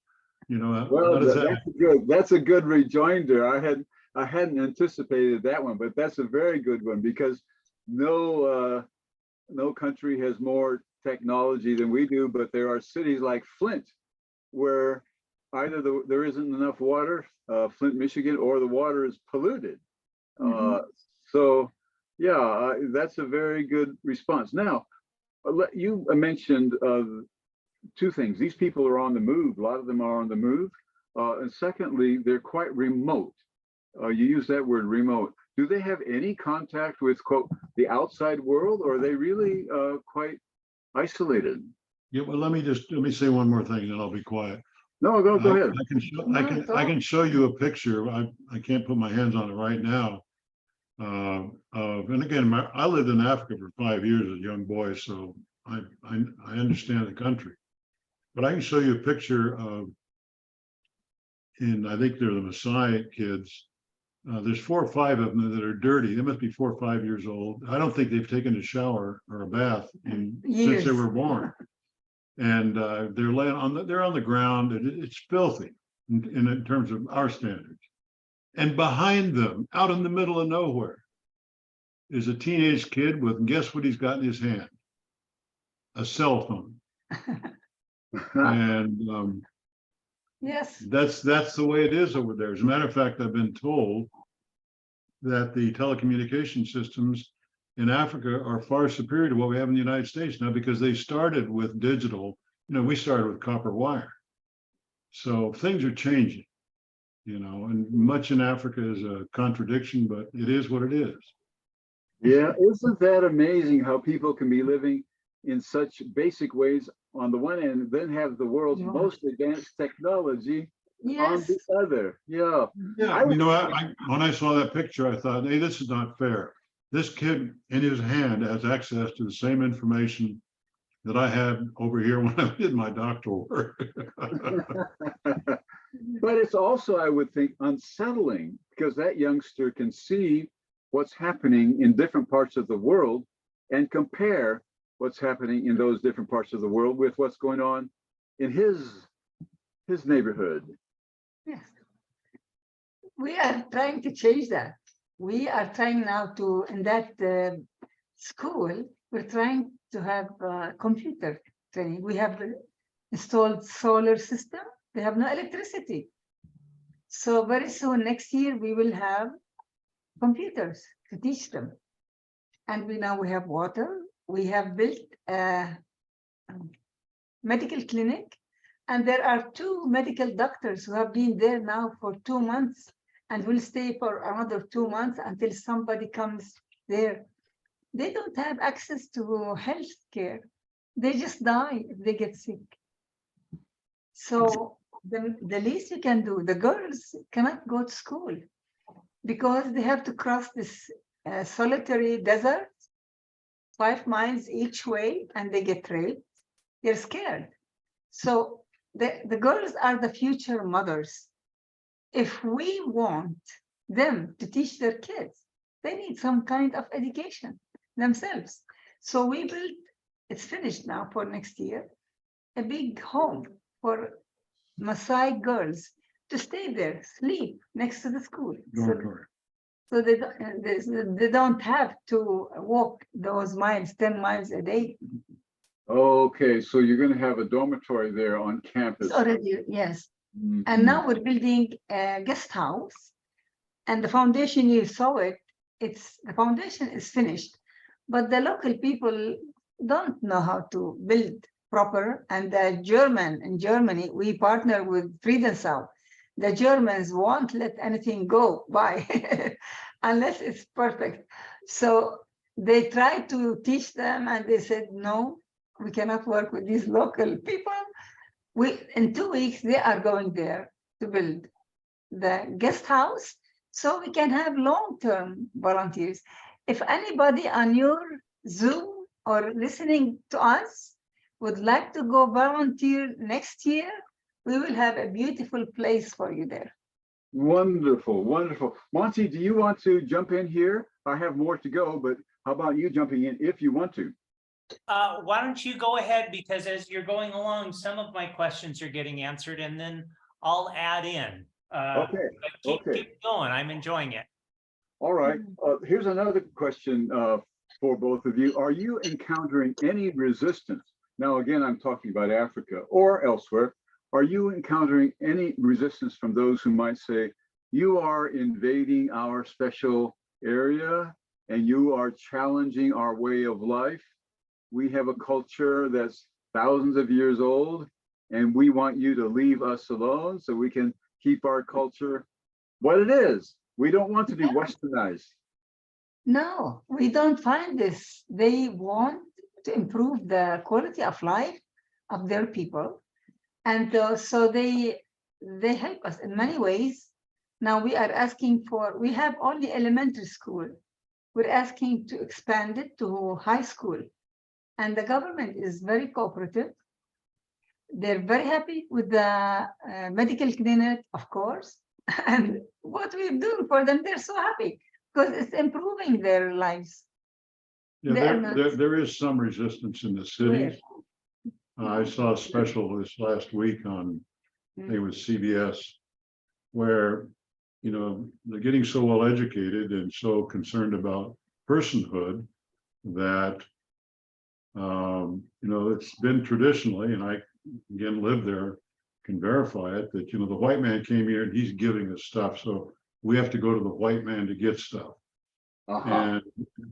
[SPEAKER 7] You know,
[SPEAKER 2] Well,
[SPEAKER 7] how does that?
[SPEAKER 2] that's a good rejoinder. I hadn't anticipated that one, but that's a very good one, because no country has more technology than we do, but there are cities like Flint where either there isn't enough water, Flint, Michigan, or the water is polluted. So yeah, that's a very good response. Now, you mentioned two things. These people are on the move. A lot of them are on the move. And secondly, they're quite remote. You use that word, remote. Do they have any contact with, quote, the outside world, or are they really quite isolated?
[SPEAKER 7] Yeah, well, let me say one more thing, and then I'll be quiet.
[SPEAKER 2] No, go ahead.
[SPEAKER 7] I can show you a picture. I can't put my hands on it right now. And again, I lived in Africa for 5 years as a young boy, so I understand the country. But I can show you a picture of, I think they're the Maasai kids. There's 4 or 5 of them that are dirty. They must be 4 or 5 years old. I don't think they've taken a shower or a bath since they were born. And they're laying on they're on the ground, and it's filthy in terms of our standards. And behind them, out in the middle of nowhere, is a teenage kid with, guess what he's got in his hand? A cell phone. And
[SPEAKER 3] Yes.
[SPEAKER 7] that's the way it is over there. As a matter of fact, I've been told that the telecommunication systems in Africa are far superior to what we have in the United States now, because they started with digital. You know, we started with copper wire. So things are changing, you know, and much in Africa is a contradiction, but it is what it is.
[SPEAKER 2] Yeah, isn't that amazing how people can be living in such basic ways on the one end, and then have the world's most advanced technology on the other? Yeah.
[SPEAKER 7] Yeah, you know, when I saw that picture, I thought, hey, this is not fair. This kid in his hand has access to the same information that I had over here when I did my doctoral work.
[SPEAKER 2] But it's also, I would think, unsettling, because that youngster can see what's happening in different parts of the world and compare what's happening in those different parts of the world with what's going on in his neighborhood.
[SPEAKER 3] Yes. We are trying to change that. We are trying now to, in that school, we're trying to have computer training. We have installed solar system. They have no electricity. So very soon, next year, we will have computers to teach them. And we have water. We have built a medical clinic. And there are 2 medical doctors who have been there now for 2 months and will stay for another 2 months until somebody comes there. They don't have access to health care. They just die if they get sick. So the least you can do, the girls cannot go to school because they have to cross this solitary desert, 5 miles each way, and they get raped. They're scared. So the girls are the future mothers. If we want them to teach their kids, they need some kind of education themselves. So we built, it's finished now for next year, a big home for Maasai girls to stay there, sleep next to the school. So they don't have to walk those miles, 10 miles a day.
[SPEAKER 2] Okay, so you're going to have a dormitory there on campus.
[SPEAKER 3] It's already, yes.
[SPEAKER 2] Mhm.
[SPEAKER 3] And now we're building a guest house. And the foundation, you saw it, the foundation is finished. But the local people don't know how to build proper. And in Germany, we partner with Friedensau. The Germans won't let anything go by unless it's perfect. So they tried to teach them and they said, no, we cannot work with these local people. In 2 weeks, they are going there to build the guest house so we can have long-term volunteers. If anybody on your Zoom or listening to us would like to go volunteer next year, we will have a beautiful place for you there.
[SPEAKER 2] Wonderful, wonderful. Monty, do you want to jump in here? I have more to go, but how about you jumping in if you want to?
[SPEAKER 4] Why don't you go ahead, because as you're going along, some of my questions are getting answered, and then I'll add in.
[SPEAKER 2] Okay.
[SPEAKER 4] Keep going. I'm enjoying it.
[SPEAKER 2] All right. Here's another question for both of you. Are you encountering any resistance? Now, again, I'm talking about Africa or elsewhere. Are you encountering any resistance from those who might say, you are invading our special area and you are challenging our way of life? We have a culture that's thousands of years old, and we want you to leave us alone so we can keep our culture what it is. We don't want to be westernized.
[SPEAKER 3] No, we don't find this. They want to improve the quality of life of their people. And so they help us in many ways. Now we are asking we have only elementary school. We're asking to expand it to high school. And the government is very cooperative. They're very happy with the medical clinic, of course. And what we're doing for them, they're so happy because it's improving their lives.
[SPEAKER 7] Yeah, there is some resistance in the cities. I saw a special this last week on, I think it was CBS, where, they're getting so well educated and so concerned about personhood that, it's been traditionally, and I, again, live there, can verify it, that, the white man came here and he's giving us stuff. So we have to go to the white man to get stuff. And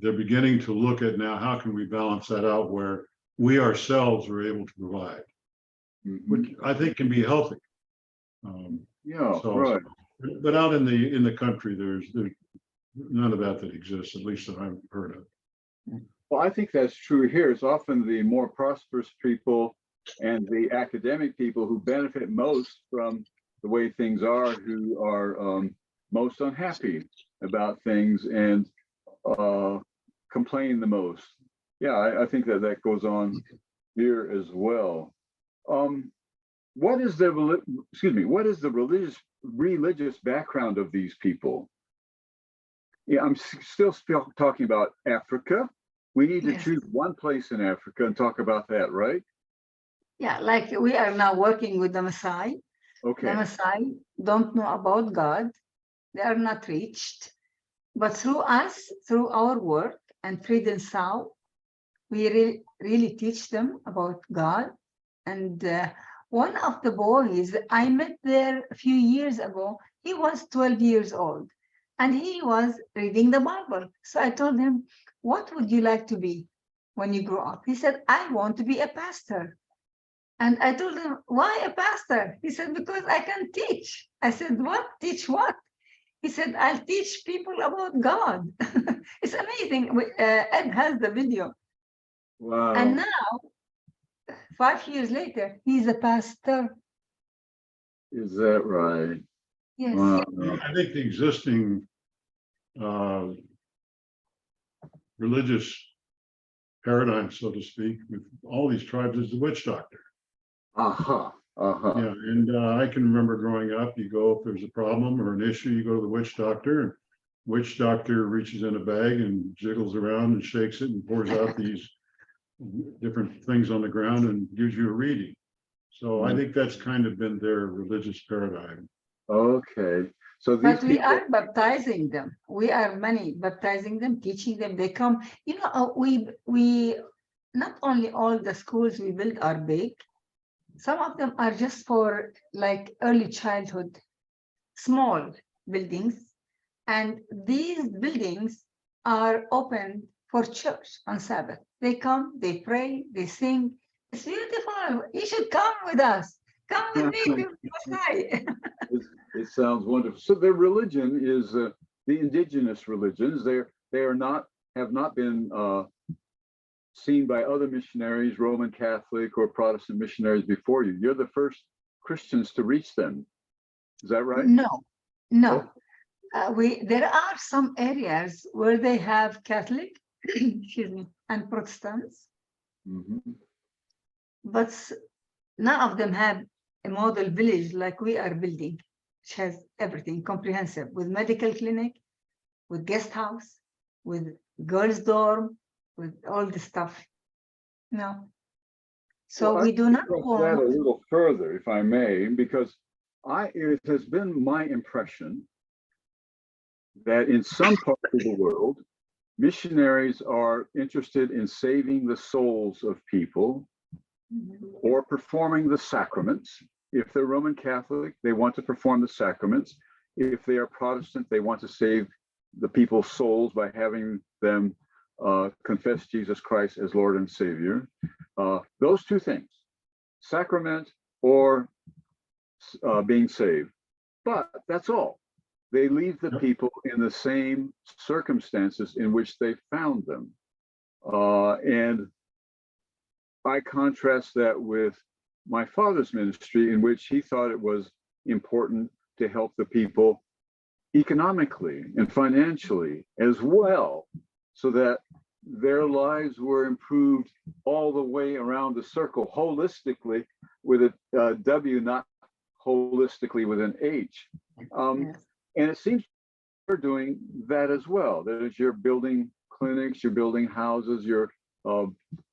[SPEAKER 7] they're beginning to look at now, how can we balance that out where we ourselves are able to provide, which I think can be healthy.
[SPEAKER 2] Right.
[SPEAKER 7] But out in the country, there's none of that exists, at least that I've heard of.
[SPEAKER 2] Well, I think that's true here. It's often the more prosperous people and the academic people who benefit most from the way things are, who are most unhappy about things and complain the most. Yeah, I think that goes on here as well. What is the religious background of these people? Yeah, I'm still talking about Africa. We need to choose one place in Africa and talk about that, right?
[SPEAKER 3] Yeah, like we are now working with the Maasai.
[SPEAKER 2] Okay.
[SPEAKER 3] The Maasai don't know about God. They are not reached. But through us, through our work and Friedensau, we really teach them about God. And one of the boys I met there a few years ago, He was 12 years old and he was reading the Bible. So I told him, what would you like to be when you grow up? He said, I want to be a pastor. And I told him, why a pastor? He said, because I can teach. I said, what? Teach what? He said, I'll teach people about God. It's amazing. Ed has the video.
[SPEAKER 2] Wow.
[SPEAKER 3] And now, 5 years later, he's a pastor.
[SPEAKER 2] Is that right?
[SPEAKER 3] Yes.
[SPEAKER 2] Wow.
[SPEAKER 7] I think the existing religious paradigm, so to speak, with all these tribes is the witch doctor.
[SPEAKER 2] Uh-huh. Uh-huh.
[SPEAKER 7] Yeah, and I can remember growing up, you go, if there's a problem or an issue, you go to the witch doctor, and witch doctor reaches in a bag and jiggles around and shakes it and pours out these different things on the ground and gives you a reading. So I think that's kind of been their religious paradigm.
[SPEAKER 2] Okay. So these
[SPEAKER 3] But we
[SPEAKER 2] people
[SPEAKER 3] are baptizing them. We are many baptizing them, teaching them. They come, we not only all the schools we build are big. Some of them are just for like early childhood, small buildings. And these buildings are open for church on Sabbath. They come, they pray, they sing. It's beautiful. You should come with us. Come with me to Masai.
[SPEAKER 2] it sounds wonderful. So their religion is the indigenous religions. They are not, have not been seen by other missionaries, Roman Catholic or Protestant missionaries before you. You're the first Christians to reach them. Is that right?
[SPEAKER 3] No. There are some areas where they have Catholic, excuse me, and Protestants, but none of them have a model village like we are building, which has everything comprehensive, with medical clinic, with guest house, with girls' dorm, with all the stuff. No. So
[SPEAKER 2] Well,
[SPEAKER 3] we do not
[SPEAKER 2] want that a
[SPEAKER 3] want.
[SPEAKER 2] little further, if I may, because it has been my impression that in some parts of the world, missionaries are interested in saving the souls of people or performing the sacraments. If they're Roman Catholic, they want to perform the sacraments. If they are Protestant, they want to save the people's souls by having them confess Jesus Christ as Lord and Savior. Those two things, sacrament or being saved. But that's all. They leave the people in the same circumstances in which they found them. And I contrast that with my father's ministry, in which he thought it was important to help the people economically and financially as well, so that their lives were improved all the way around the circle, holistically, with a W, not holistically with an H.
[SPEAKER 3] Yes.
[SPEAKER 2] And it seems you're doing that as well. That is, you're building clinics, you're building houses, you're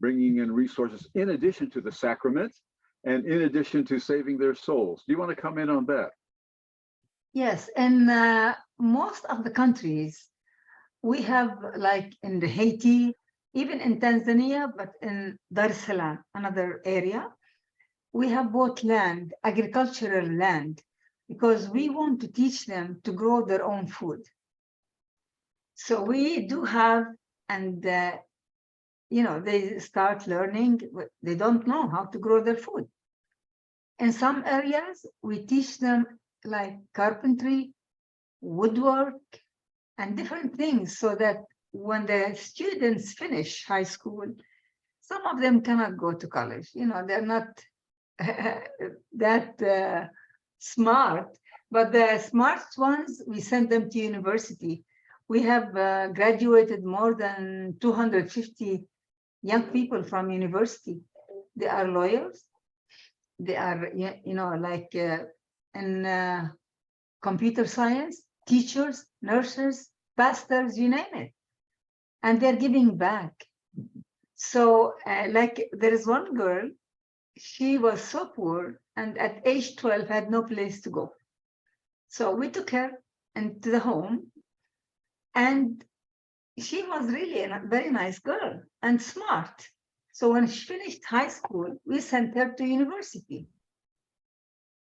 [SPEAKER 2] bringing in resources in addition to the sacraments and in addition to saving their souls. Do you want to come in on that?
[SPEAKER 3] Yes, in most of the countries, we have, like in the Haiti, even in Tanzania, but in Dar es Salaam, another area, we have bought land, agricultural land, because we want to teach them to grow their own food. So we do have, and they start learning, they don't know how to grow their food. In some areas, we teach them like carpentry, woodwork, and different things, so that when the students finish high school, some of them cannot go to college. They're not that smart, but the smart ones, we send them to university. We have graduated more than 250 young people from university. They are lawyers. They are, in computer science, teachers, nurses, pastors, you name it. And they're giving back. So there is one girl, she was so poor, and at age 12 had no place to go. So we took her into the home, and she was really a very nice girl and smart. So when she finished high school, we sent her to university.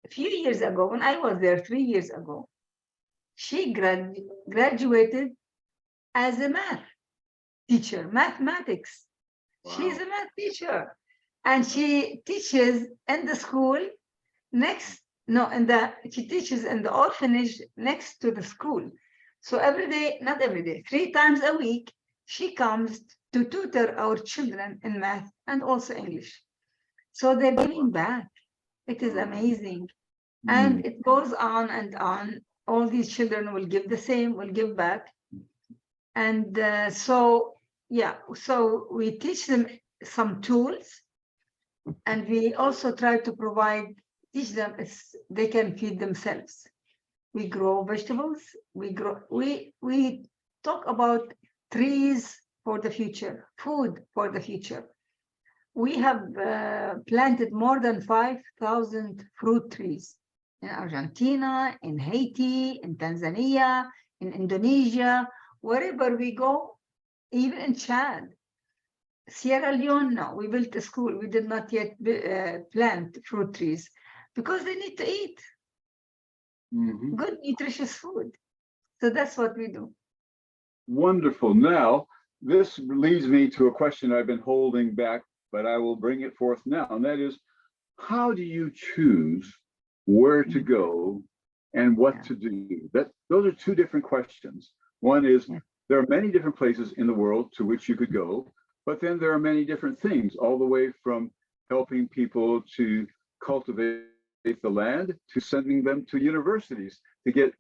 [SPEAKER 3] A few years ago, when I was there 3 years ago, She graduated as a math teacher, mathematics.
[SPEAKER 2] Wow.
[SPEAKER 3] She's a math teacher, and she teaches in the school she teaches in the orphanage next to the school. So every day, not every day, 3 times a week, she comes to tutor our children in math and also English. So they're giving back. It is amazing. And it goes on and on. All these children will give the same, will give back. And so we teach them some tools, and we also try to teach them they can feed themselves. We grow vegetables. We talk about trees for the future, food for the future. We have planted more than 5,000 fruit trees in Argentina, in Haiti, in Tanzania, in Indonesia, wherever we go, even in Chad. Sierra Leone, no, we built a school. We did not yet plant fruit trees because they need to eat good, nutritious food. So that's what we do.
[SPEAKER 2] Wonderful. Now, this leads me to a question I've been holding back, but I will bring it forth now. And that is, how do you choose where to go and what to do? Those are two different questions. One is, there are many different places in the world to which you could go, but then there are many different things, all the way from helping people to cultivate the land to sending them to universities to get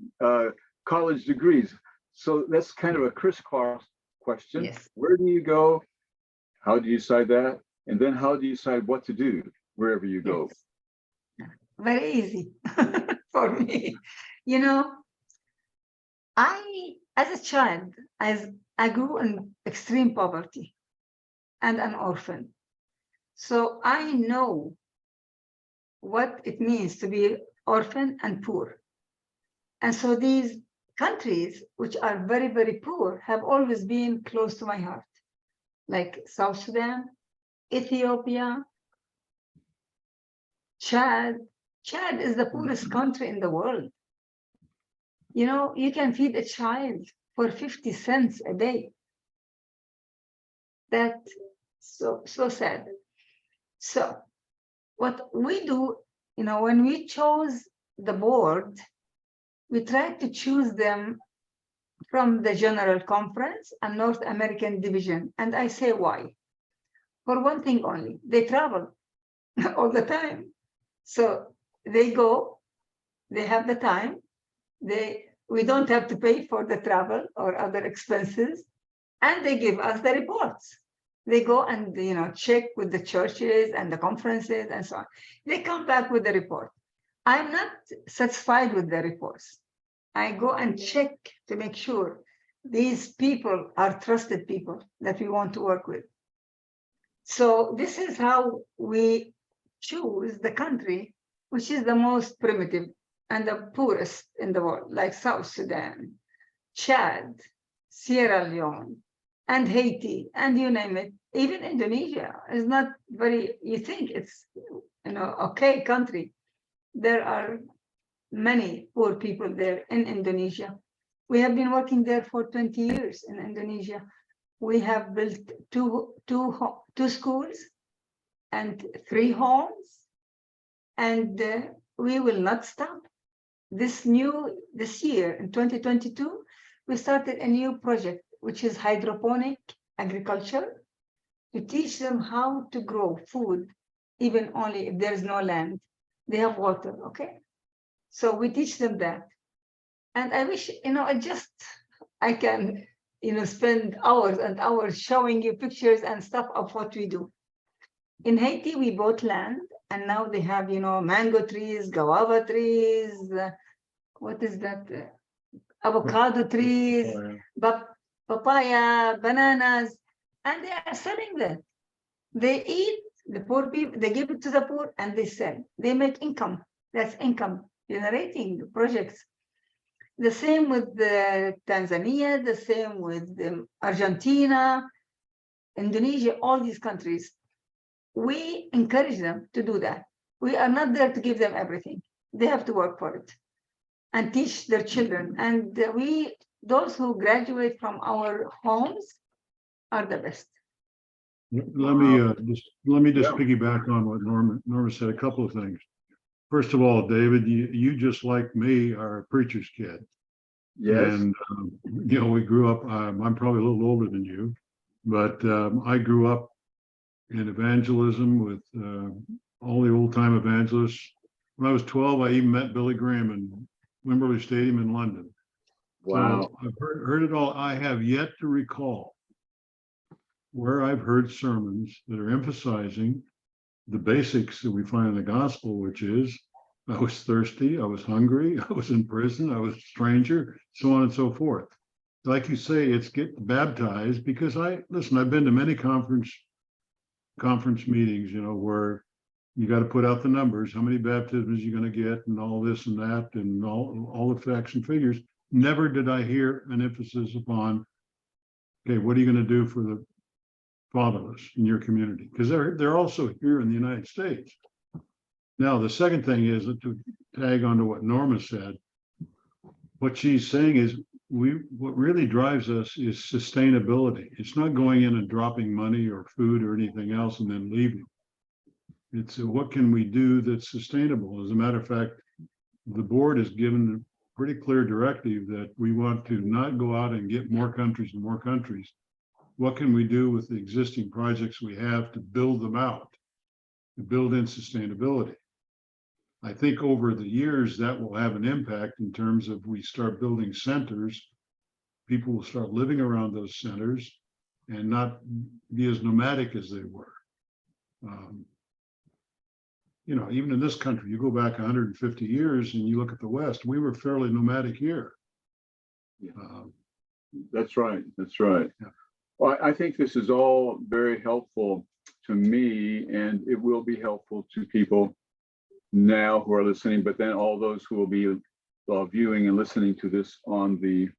[SPEAKER 2] college degrees. So that's kind of a crisscross question.
[SPEAKER 3] Yes.
[SPEAKER 2] Where do you go? How do you decide that? And then how do you decide what to do wherever you go?
[SPEAKER 3] Yes. Very easy for me. You know, as a child, I grew in extreme poverty and an orphan. So I know what it means to be orphan and poor. And so these countries, which are very, very poor, have always been close to my heart, like South Sudan, Ethiopia, Chad. Chad is the poorest country in the world. You know, you can feed a child for 50 cents a day. That's so sad. So what we do, you know, when we chose the board, we tried to choose them from the General Conference and North American Division. And I say why. For one thing only, they travel all the time. So they go, they have the time, we don't have to pay for the travel or other expenses, and they give us the reports. They go and, you know, check with the churches and the conferences and so on. They come back with the report. I'm not satisfied with the reports. I go and check to make sure these people are trusted people that we want to work with. So this is how we choose the country which is the most primitive and the poorest in the world, like South Sudan, Chad, Sierra Leone, and Haiti, and you name it. Even Indonesia is not very, you think it's, you know, okay country. There are many poor people there in Indonesia. We have been working there for 20 years in Indonesia. We have built two schools and 3 homes, and we will not stop. This year in 2022, we started a new project, which is hydroponic agriculture, to teach them how to grow food, even only if there's no land. They have water, okay? So we teach them that. And I wish, you know, I can, you know, spend hours and hours showing you pictures and stuff of what we do. In Haiti, we bought land, and now they have, you know, mango trees, guava trees, what is that? Avocado trees, papaya, bananas, and they are selling that. They eat, the poor people, they give it to the poor and they sell. They make income. That's income generating projects. The same with Tanzania, the same with Argentina, Indonesia, all these countries. We encourage them to do that. We are not there to give them everything. They have to work for it. and teach their children. And those who graduate from our homes are the best.
[SPEAKER 7] Let me just piggyback on what Norma said. A couple of things. First of all, David, you just like me are a preacher's kid.
[SPEAKER 2] Yes.
[SPEAKER 7] And we grew up. I'm probably a little older than you, but I grew up in evangelism with all the old time evangelists. When I was 12, I even met Billy Graham in Wembley Stadium in London.
[SPEAKER 2] Wow.
[SPEAKER 7] So I've heard it all. I have yet to recall where I've heard sermons that are emphasizing the basics that we find in the gospel, which is I was thirsty, I was hungry, I was in prison, I was a stranger, so on and so forth. Like you say, it's get baptized because I've been to many conference meetings, where you got to put out the numbers, how many baptisms you're going to get and all this and that and all the facts and figures. Never did I hear an emphasis upon, okay, what are you going to do for the fatherless in your community? Because they're also here in the United States. Now, the second thing is to tag onto what Norma said. What she's saying is what really drives us is sustainability. It's not going in and dropping money or food or anything else and then leaving. It's what can we do that's sustainable? As a matter of fact, the board has given a pretty clear directive that we want to not go out and get more countries and more countries. What can we do with the existing projects we have to build them out, to build in sustainability? I think over the years that will have an impact in terms of we start building centers, people will start living around those centers and not be as nomadic as they were. Even in this country, you go back 150 years and you look at the West, we were fairly nomadic here.
[SPEAKER 2] That's right. That's right.
[SPEAKER 7] Yeah.
[SPEAKER 2] Well, I think this is all very helpful to me, and it will be helpful to people now who are listening, but then all those who will be viewing and listening to this on the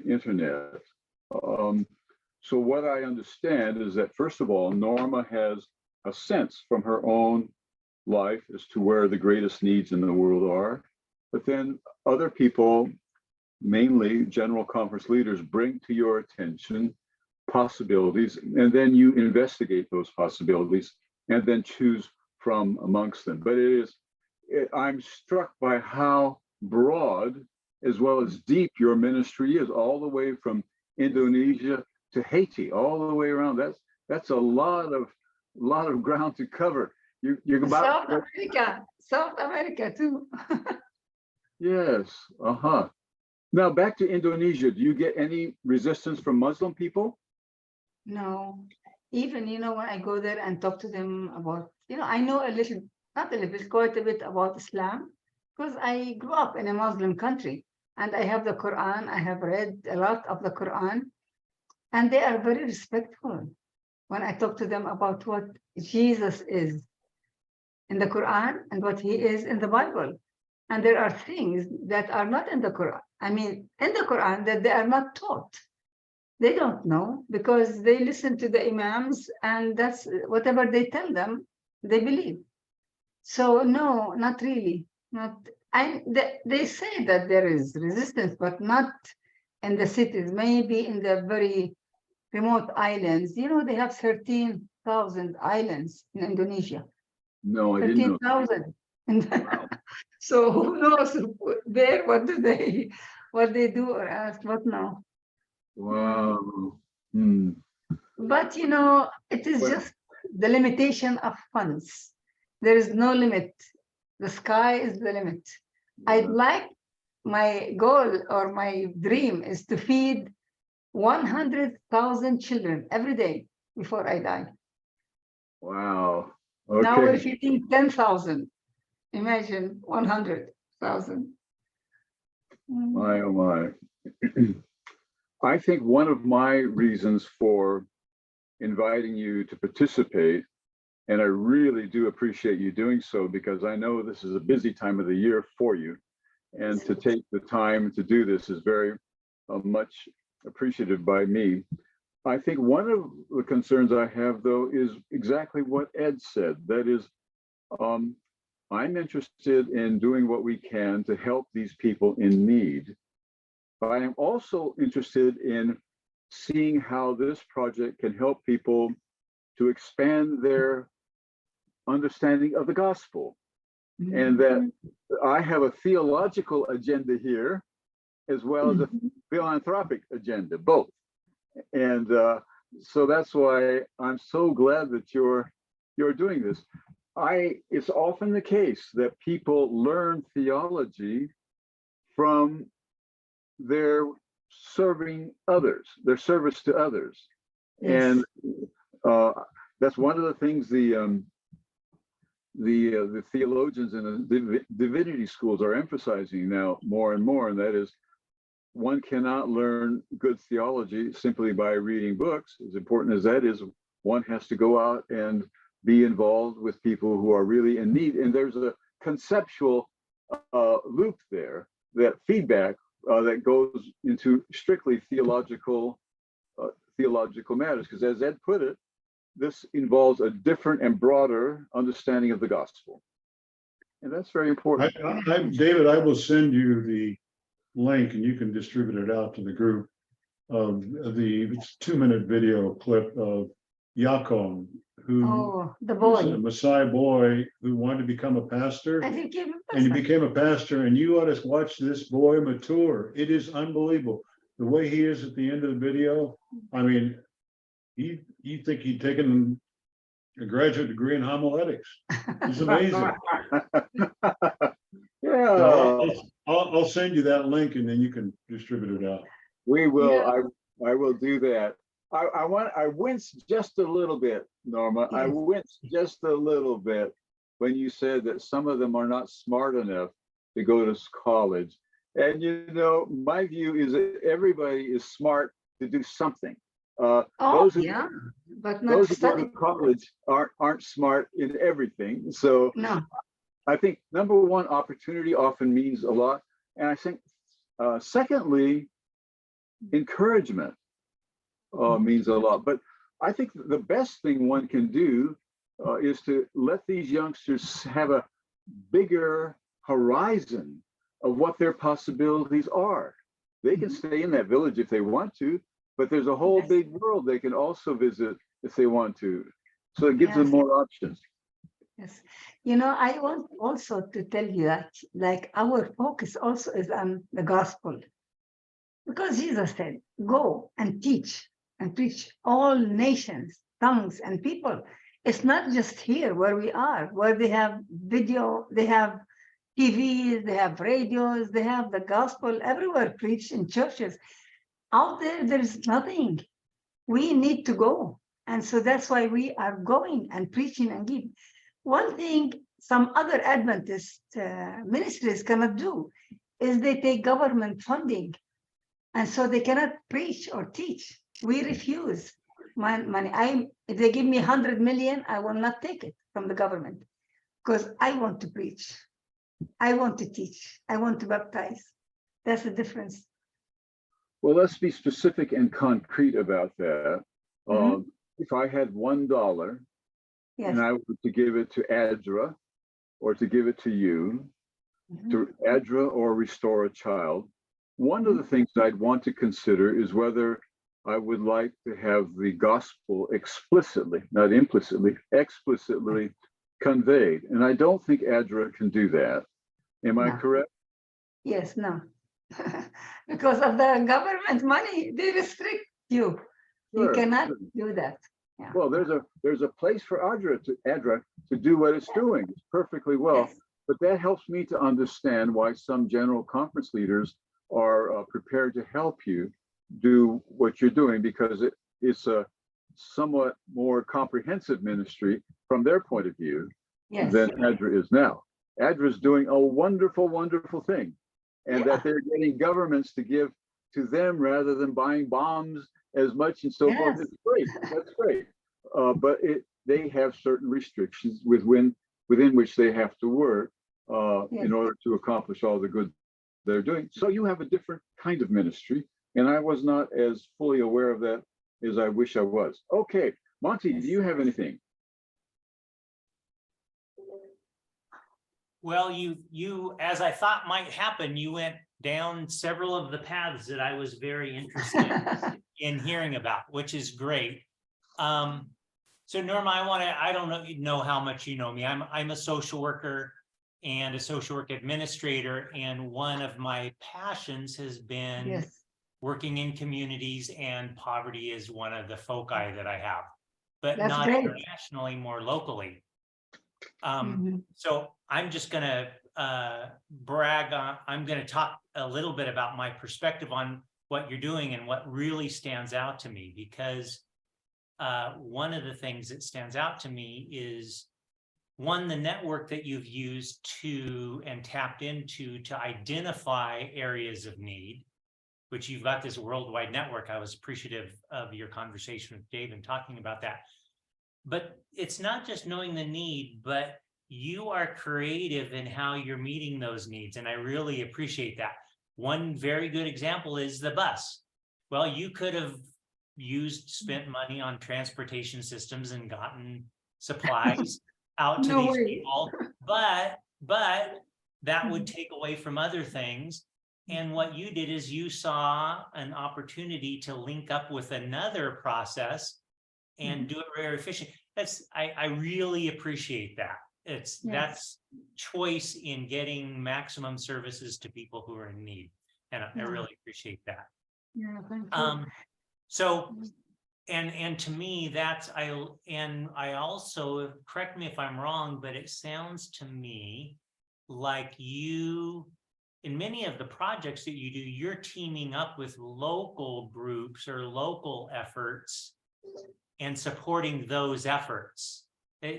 [SPEAKER 2] internet. So what I understand is that, first of all, Norma has a sense from her own life as to where the greatest needs in the world are, but then other people, mainly general conference leaders, bring to your attention possibilities, and then you investigate those possibilities and then choose from amongst them. But I'm struck by how broad as well as deep your ministry is, all the way from Indonesia to Haiti, all the way around. That's a lot of ground to cover. You're about
[SPEAKER 3] South America too.
[SPEAKER 2] Yes. Now back to Indonesia. Do you get any resistance from Muslim people?
[SPEAKER 3] No. Even, when I go there and talk to them about, I know a little, not a little, quite a bit about Islam, because I grew up in a Muslim country and I have the Quran. I have read a lot of the Quran, and they are very respectful when I talk to them about what Jesus is in the Quran and what he is in the Bible. And there are things that are not in the Quran. I mean, in the Quran that they are not taught. They don't know because they listen to the imams, and that's whatever they tell them, they believe. So no, not really. They say that there is resistance, but not in the cities, maybe in the very remote islands. They have 13,000 islands in Indonesia.
[SPEAKER 2] No, I didn't know.
[SPEAKER 3] 13,000. So who knows there what they do or ask, what now?
[SPEAKER 2] Wow.
[SPEAKER 3] But it is just the limitation of funds. There is no limit. The sky is the limit. I'd like, my goal or my dream is to feed 100,000 children every day before I die.
[SPEAKER 2] Wow. Okay.
[SPEAKER 3] Now we're feeding 10,000. Imagine 100,000.
[SPEAKER 2] My, oh my. I think one of my reasons for inviting you to participate, and I really do appreciate you doing so, because I know this is a busy time of the year for you, and to take the time to do this is very much appreciated by me. I think one of the concerns I have, though, is exactly what Ed said. That is, I'm interested in doing what we can to help these people in need. But I am also interested in seeing how this project can help people to expand their understanding of the gospel. And that I have a theological agenda here, as well as a philanthropic agenda, both. And so that's why I'm so glad that you're doing this. It's often the case that people learn theology from their serving others, their service to others. Yes. And that's one of the things the theologians in the divinity schools are emphasizing now more and more, and that is, one cannot learn good theology simply by reading books. As important as that is, one has to go out and be involved with people who are really in need. And there's a conceptual loop there, that feedback that goes into strictly theological matters. Because as Ed put it, this involves a different and broader understanding of the gospel. And that's very important.
[SPEAKER 7] David, I will send you the link and you can distribute it out to the group of the 2-minute video clip of Yaakov, who
[SPEAKER 3] the boy,
[SPEAKER 7] was a Messiah boy who wanted to become a pastor.
[SPEAKER 3] And he
[SPEAKER 7] became a pastor, and you ought to watch this boy mature. It is unbelievable. The way he is at the end of the video, I mean, you think he'd taken a graduate degree in homiletics. It's amazing.
[SPEAKER 2] Yeah.
[SPEAKER 7] So I'll send you that link and then you can distribute it out.
[SPEAKER 2] We will. Yeah. I will do that. I winced just a little bit, Norma. Yes. I winced just a little bit when you said that some of them are not smart enough to go to college. And you know, my view is that everybody is smart to do something. But not those who go to college aren't smart in everything. So
[SPEAKER 3] no.
[SPEAKER 2] I think number one, opportunity often means a lot. And I think secondly, encouragement means a lot. But I think the best thing one can do is to let these youngsters have a bigger horizon of what their possibilities are. They can stay in that village if they want to, but there's a whole big world they can also visit if they want to. So it gives them more options.
[SPEAKER 3] Yes. You know, I want also to tell you that, like, our focus also is on the gospel. Because Jesus said, go and teach and preach all nations, tongues, and people. It's not just here where we are, where they have video, they have TVs, they have radios, they have the gospel everywhere preached in churches. Out there is nothing. We need to go. And so that's why we are going and preaching and giving. One thing some other Adventist ministries cannot do is they take government funding. And so they cannot preach or teach. We refuse money. If they give me 100 million, I will not take it from the government because I want to preach. I want to teach. I want to baptize. That's the difference.
[SPEAKER 2] Well, let's be specific and concrete about that. If I had $1 and I were to give it to ADRA or to give it to you, to ADRA or Restore a Child, one of the things I'd want to consider is whether I would like to have the gospel explicitly, not implicitly, explicitly conveyed. And I don't think ADRA can do that. Am I correct?
[SPEAKER 3] Yes, no. Because of the government money, they restrict you. Sure, you cannot do that. Yeah.
[SPEAKER 2] Well, there's a place for ADRA to do what it's doing. It's perfectly well. Yes. But that helps me to understand why some general conference leaders are prepared to help you do what you're doing, because it's a somewhat more comprehensive ministry from their point of view than ADRA is now. ADRA is doing a wonderful, wonderful thing, and that they're getting governments to give to them rather than buying bombs as much and so forth. It's great. That's great. But they have certain restrictions within which they have to work in order to accomplish all the good they're doing. So you have a different kind of ministry, and I was not as fully aware of that as I wish I was. Okay, Monty, do you have anything?
[SPEAKER 4] Well, you, as I thought might happen, you went down several of the paths that I was very interested in hearing about, which is great. So Norma, I don't know how much you know me. I'm a social worker and a social work administrator, and one of my passions has been
[SPEAKER 3] Yes.
[SPEAKER 4] working in communities, and poverty is one of the foci that I have, but
[SPEAKER 3] That's
[SPEAKER 4] not
[SPEAKER 3] great.
[SPEAKER 4] internationally, more locally.
[SPEAKER 3] Mhm.
[SPEAKER 4] So I'm just gonna brag on, I'm gonna talk a little bit about my perspective on what you're doing and what really stands out to me, because one of the things that stands out to me is, one, the network that you've used to and tapped into to identify areas of need, which you've got this worldwide network. I was appreciative of your conversation with Dave and talking about that. But it's not just knowing the need, but you are creative in how you're meeting those needs. And I really appreciate that. One very good example is the bus. Well, you could have spent money on transportation systems and gotten supplies out to
[SPEAKER 3] No
[SPEAKER 4] these
[SPEAKER 3] way.
[SPEAKER 4] people, but that would take away from other things. And what you did is you saw an opportunity to link up with another process and do it very efficient. I really appreciate that. That's choice in getting maximum services to people who are in need. And I really appreciate that.
[SPEAKER 3] Yeah, thank you.
[SPEAKER 4] So, and to me, I also, correct me if I'm wrong, but it sounds to me like you, in many of the projects that you do, you're teaming up with local groups or local efforts and supporting those efforts.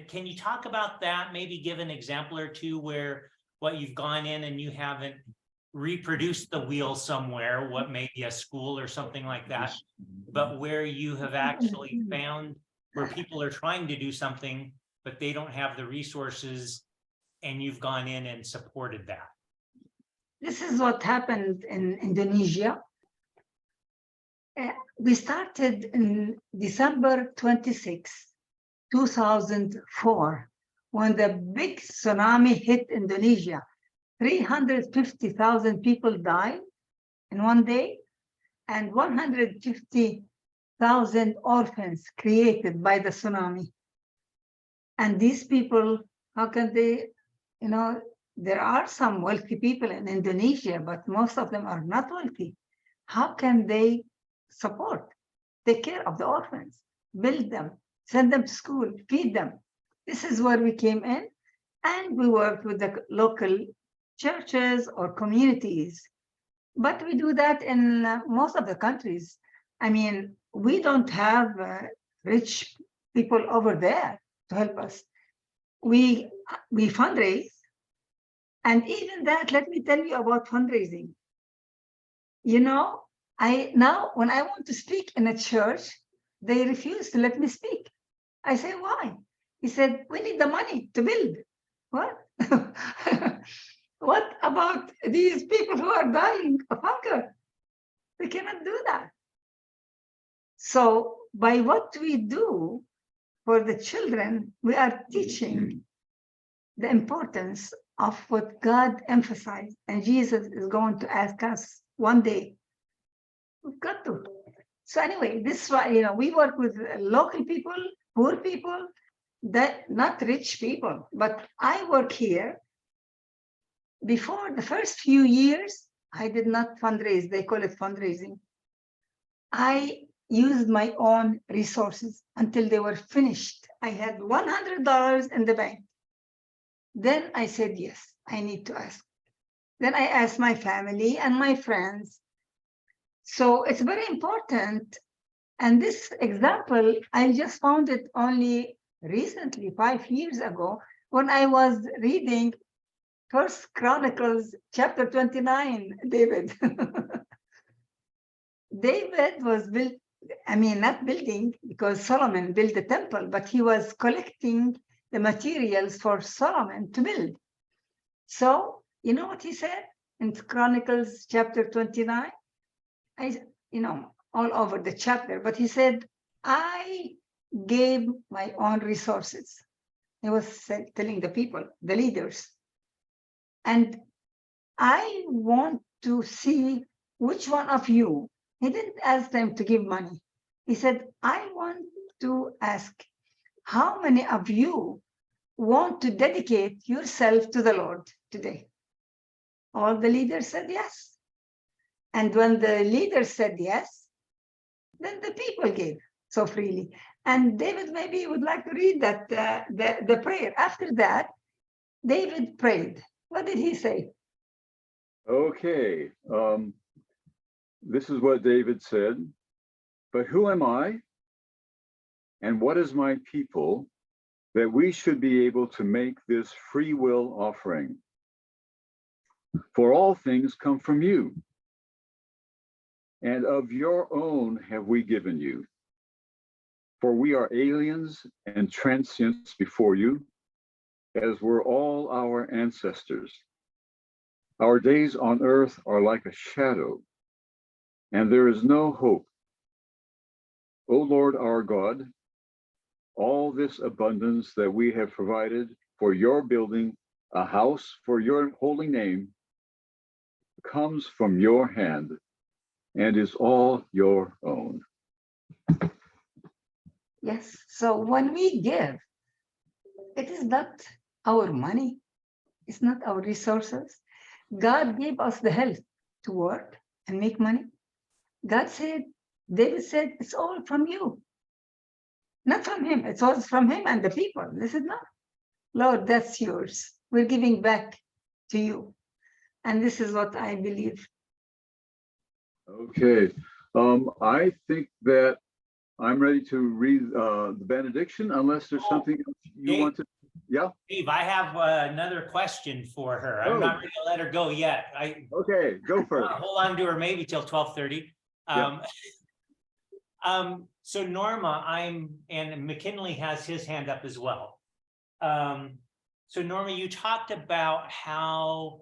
[SPEAKER 4] Can you talk about that? Maybe give an example or two where what you've gone in and you haven't reproduced the wheel somewhere, what may be a school or something like that, but where you have actually found where people are trying to do something, but they don't have the resources, and you've gone in and supported that.
[SPEAKER 3] This is what happened in Indonesia. We started in December 26, 2004, when the big tsunami hit Indonesia. 350,000 people died in one day, and 150,000 orphans created by the tsunami. And these people, how can they, there are some wealthy people in Indonesia, but most of them are not wealthy. How can they support, take care of the orphans, build them, send them to school, feed them? This is where we came in, and we worked with the local churches or communities. But we do that in most of the countries. I mean, we don't have rich people over there to help us. We fundraise. And even that, let me tell you about fundraising. Now, when I want to speak in a church, they refuse to let me speak. I say, why? He said, we need the money to build. What? What about these people who are dying of hunger? We cannot do that. So by what we do for the children, we are teaching the importance of what God emphasized, and Jesus is going to ask us one day. We've got to. So anyway, this is why we work with local people, poor people, that not rich people. But I work here. Before the first few years, I did not fundraise. They call it fundraising. I used my own resources until they were finished. I had $100 in the bank. Then I said, yes, I need to ask. Then I asked my family and my friends. So it's very important. And this example, I just found it only recently, 5 years ago, when I was reading First Chronicles chapter 29, David. David was not building, because Solomon built the temple, but he was collecting the materials for Solomon to build. So, you know what he said in Chronicles chapter 29? All over the chapter, but he said, I gave my own resources. He was telling the people, the leaders. And I want to see which one of you, he didn't ask them to give money. He said, I want to ask how many of you want to dedicate yourself to the Lord today? All the leaders said yes. And when the leaders said yes, then the people gave so freely. And David maybe would like to read that the prayer. After that, David prayed. What did he say?
[SPEAKER 2] Okay, this is what David said. But who am I, and what is my people, that we should be able to make this free will offering? For all things come from you, and of your own have we given you. For we are aliens and transients before you, as were all our ancestors. Our days on earth are like a shadow, and there is no hope. O Lord our God, all this abundance that we have provided for your building a house for your holy name comes from your hand and is all your own.
[SPEAKER 3] Yes, so when we give, it is not our money, it's not our resources. God gave us the health to work and make money. God said, David said, it's all from you. Not from him, it's all from him and the people. They said, no, Lord, that's yours. We're giving back to you. And this is what I believe.
[SPEAKER 2] Okay, I think that I'm ready to read the benediction, unless there's something else you
[SPEAKER 4] Dave,
[SPEAKER 2] want to. Yeah.
[SPEAKER 4] Dave, I have another question for her. I'm not ready to let her go yet.
[SPEAKER 2] Okay, go first.
[SPEAKER 4] Hold on to her maybe till 12:30. So Norma, and McKinley has his hand up as well. So Norma, you talked about how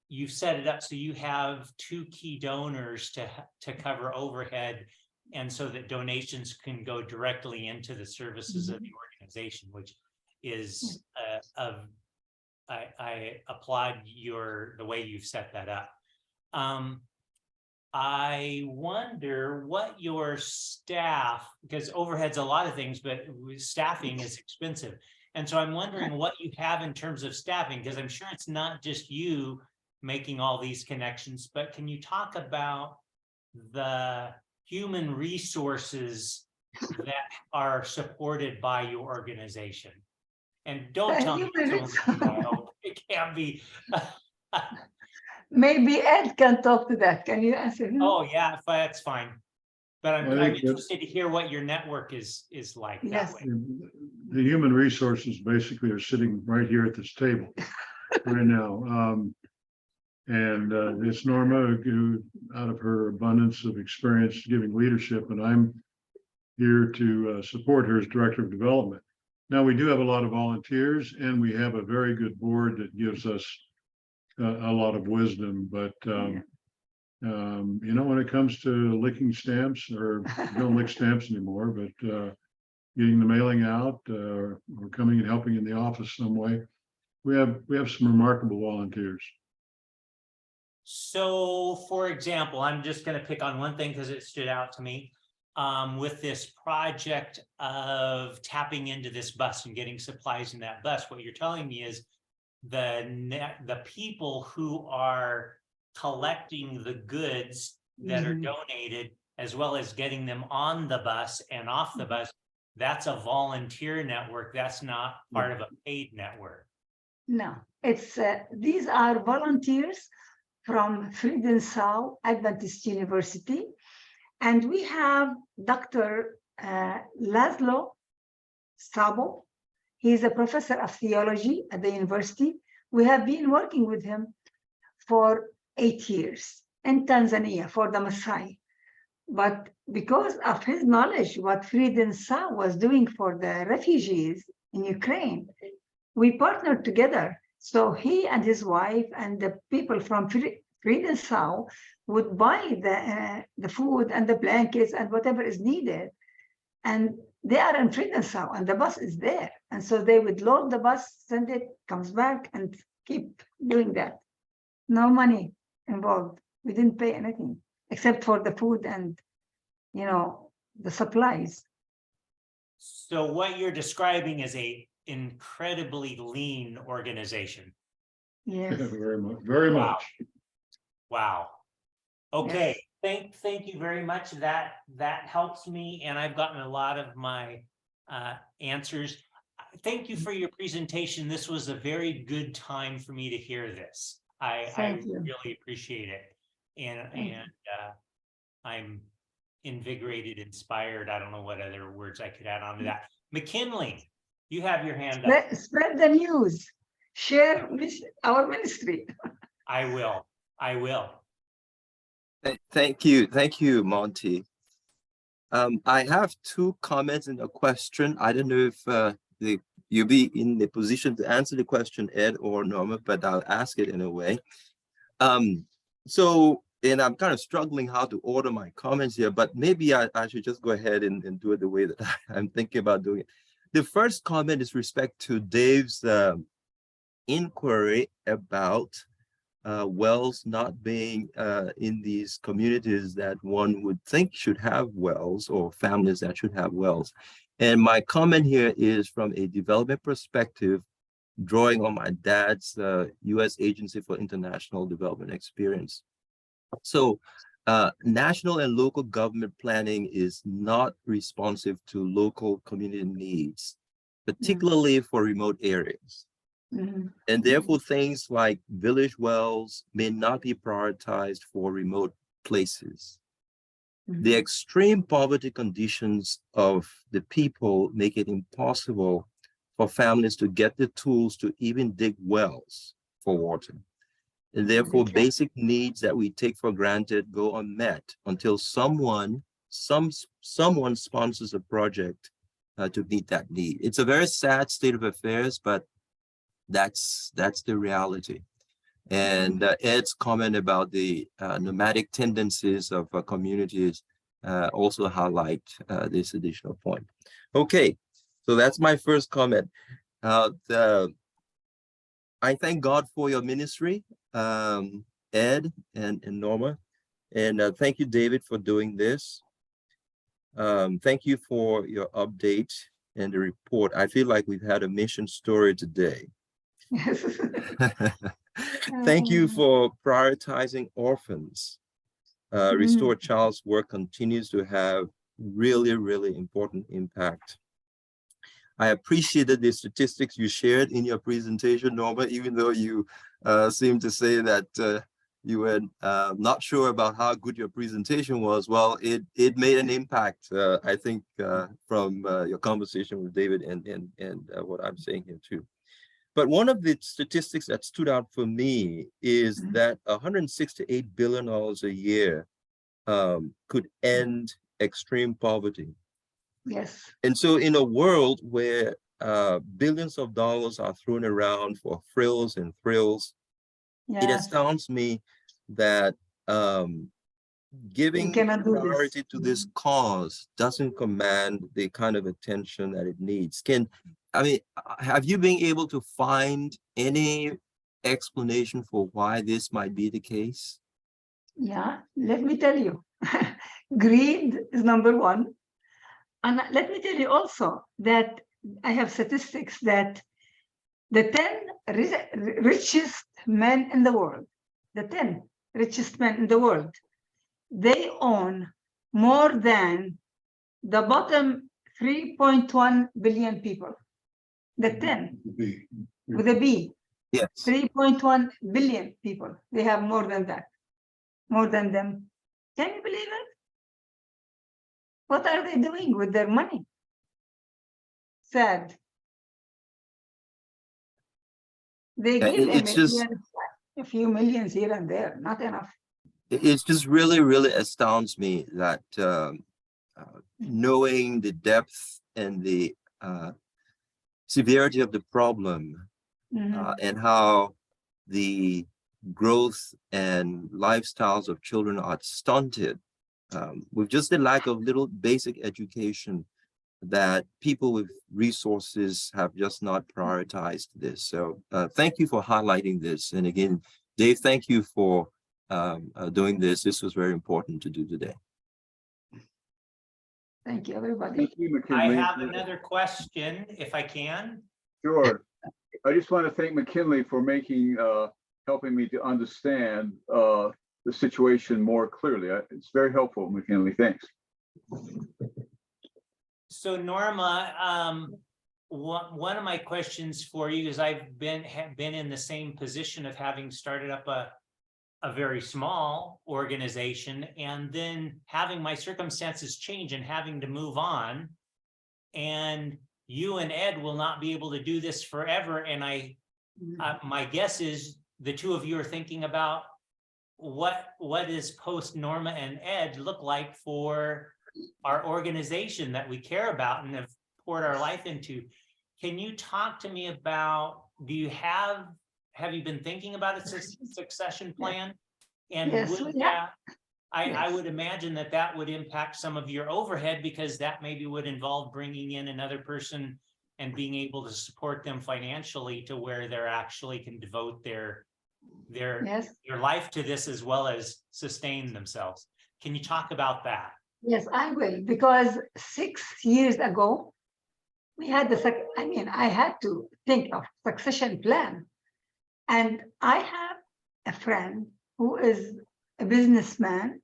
[SPEAKER 4] you've set it up so you have 2 key donors to cover overhead, and so that donations can go directly into the services of the organization, which is I applaud the way you've set that up. I wonder what your staff, because overhead's a lot of things, but staffing is expensive. And so I'm wondering what you have in terms of staffing, because I'm sure it's not just you making all these connections, but can you talk about the human resources that are supported by your organization? And don't tell me it can't be.
[SPEAKER 3] Maybe Ed can talk to that. Can you answer him?
[SPEAKER 4] Oh yeah, that's fine. But I'm interested to hear what your network is like that way.
[SPEAKER 7] The human resources basically are sitting right here at this table right now. And it's Norma, who, out of her abundance of experience giving leadership, and I'm here to support her as Director of Development. Now, we do have a lot of volunteers, and we have a very good board that gives us a lot of wisdom, but you know, when it comes to licking stamps, or don't lick stamps anymore, but getting the mailing out, or coming and helping in the office some way, we have some remarkable volunteers.
[SPEAKER 4] So, for example, I'm just going to pick on one thing because it stood out to me. With this project of tapping into this bus and getting supplies in that bus, what you're telling me is the people who are collecting the goods that are donated, as well as getting them on the bus and off the bus, that's a volunteer network. That's not part of a paid network.
[SPEAKER 3] No, it's these are volunteers from Friedensau Adventist University. And we have Dr. Laszlo Sabo. He is a professor of theology at the university. We have been working with him for 8 years in Tanzania for the Maasai. But because of his knowledge, what Friedensau was doing for the refugees in Ukraine, we partnered together. So he and his wife and the people from Friedensau would buy the food and the blankets and whatever is needed. And they are in Friedensau and the bus is there. And so they would load the bus, send it, comes back, and keep doing that. No money involved. We didn't pay anything except for the food and, you know, the supplies.
[SPEAKER 4] So what you're describing is a incredibly lean organization.
[SPEAKER 3] Yes.
[SPEAKER 7] Very much, very
[SPEAKER 4] Wow.
[SPEAKER 7] much.
[SPEAKER 4] Wow. Okay.
[SPEAKER 3] Yes.
[SPEAKER 4] Thank you very much. That helps me, and I've gotten a lot of my answers. Thank you for your presentation. This was a very good time for me to hear this. I really appreciate it, and I'm invigorated, inspired. I don't know what other words I could add on to that. McKinley, you have your hand up.
[SPEAKER 3] Spread the news. Share our ministry.
[SPEAKER 4] I will.
[SPEAKER 8] Thank you, Monty. I have two comments and a question. I don't know if you'll be in the position to answer the question, Ed or Norma, but I'll ask it in a way. And I'm kind of struggling how to order my comments here, but maybe I should just go ahead and do it the way that I'm thinking about doing it. The first comment is respect to Dave's inquiry about wells not being in these communities that one would think should have wells, or families that should have wells. And my comment here is from a development perspective, drawing on my dad's U.S. Agency for International Development experience. So national and local government planning is not responsive to local community needs, particularly for remote areas. And therefore, things like village wells may not be prioritized for remote places. The extreme poverty conditions of the people make it impossible for families to get the tools to even dig wells for water. And therefore, basic needs that we take for granted go unmet until someone sponsors a project to meet that need. It's a very sad state of affairs, but that's the reality. And Ed's comment about the nomadic tendencies of communities also highlight this additional point. Okay, so that's my first comment. I thank God for your ministry, Ed and Norma, and thank you, David, for doing this. Thank you for your update and the report. I feel like we've had a mission story today. Thank you for prioritizing orphans. Restore Child's work continues to have really, really important impact. I appreciated the statistics you shared in your presentation, Norma, even though you seemed to say that you were not sure about how good your presentation was. Well, it made an impact, I think, from your conversation with David and what I'm saying here too. But one of the statistics that stood out for me is that $168 billion a year could end extreme poverty.
[SPEAKER 3] Yes.
[SPEAKER 8] And so in a world where billions of dollars are thrown around for frills and thrills, it astounds me that giving priority to this cause doesn't command the kind of attention that it needs. Have you been able to find any explanation for why this might be the case?
[SPEAKER 3] Yeah, let me tell you. Greed is number one. And let me tell you also that I have statistics that the 10 richest men in the world, the 10 richest men in the world, they own more than the bottom 3.1 billion people. The 10 with a B.
[SPEAKER 8] Yes.
[SPEAKER 3] 3.1 billion people. They have more than that. More than them. Can you believe it? What are they doing with their money? Sad. They give a few millions here and there, not enough.
[SPEAKER 8] It just really, really astounds me that knowing the depth and the severity of the problem and how the growth and lifestyles of children are stunted with just the lack of little basic education, that people with resources have just not prioritized this. So thank you for highlighting this. And again, Dave, thank you for doing this. This was very important to do today.
[SPEAKER 3] Thank you, everybody.
[SPEAKER 2] Thank you, McKinley.
[SPEAKER 4] I have another question, if I can.
[SPEAKER 2] Sure. I just want to thank McKinley for making, helping me to understand the situation more clearly. It's very helpful, McKinley. Thanks.
[SPEAKER 4] So Norma, one of my questions for you is I've been in the same position of having started up a very small organization and then having my circumstances change and having to move on. And you and Ed will not be able to do this forever. And my guess is the two of you are thinking about what is post Norma and Ed look like for our organization that we care about and have poured our life into. Can you talk to me about, have you been thinking about a succession plan? And
[SPEAKER 3] Yes,
[SPEAKER 4] would that, I would imagine that would impact some of your overhead, because that maybe would involve bringing in another person and being able to support them financially to where they're actually can devote their life to this as well as sustain themselves. Can you talk about that?
[SPEAKER 3] Yes, I will, because 6 years ago, we had I had to think of succession plan. And I have a friend who is a businessman,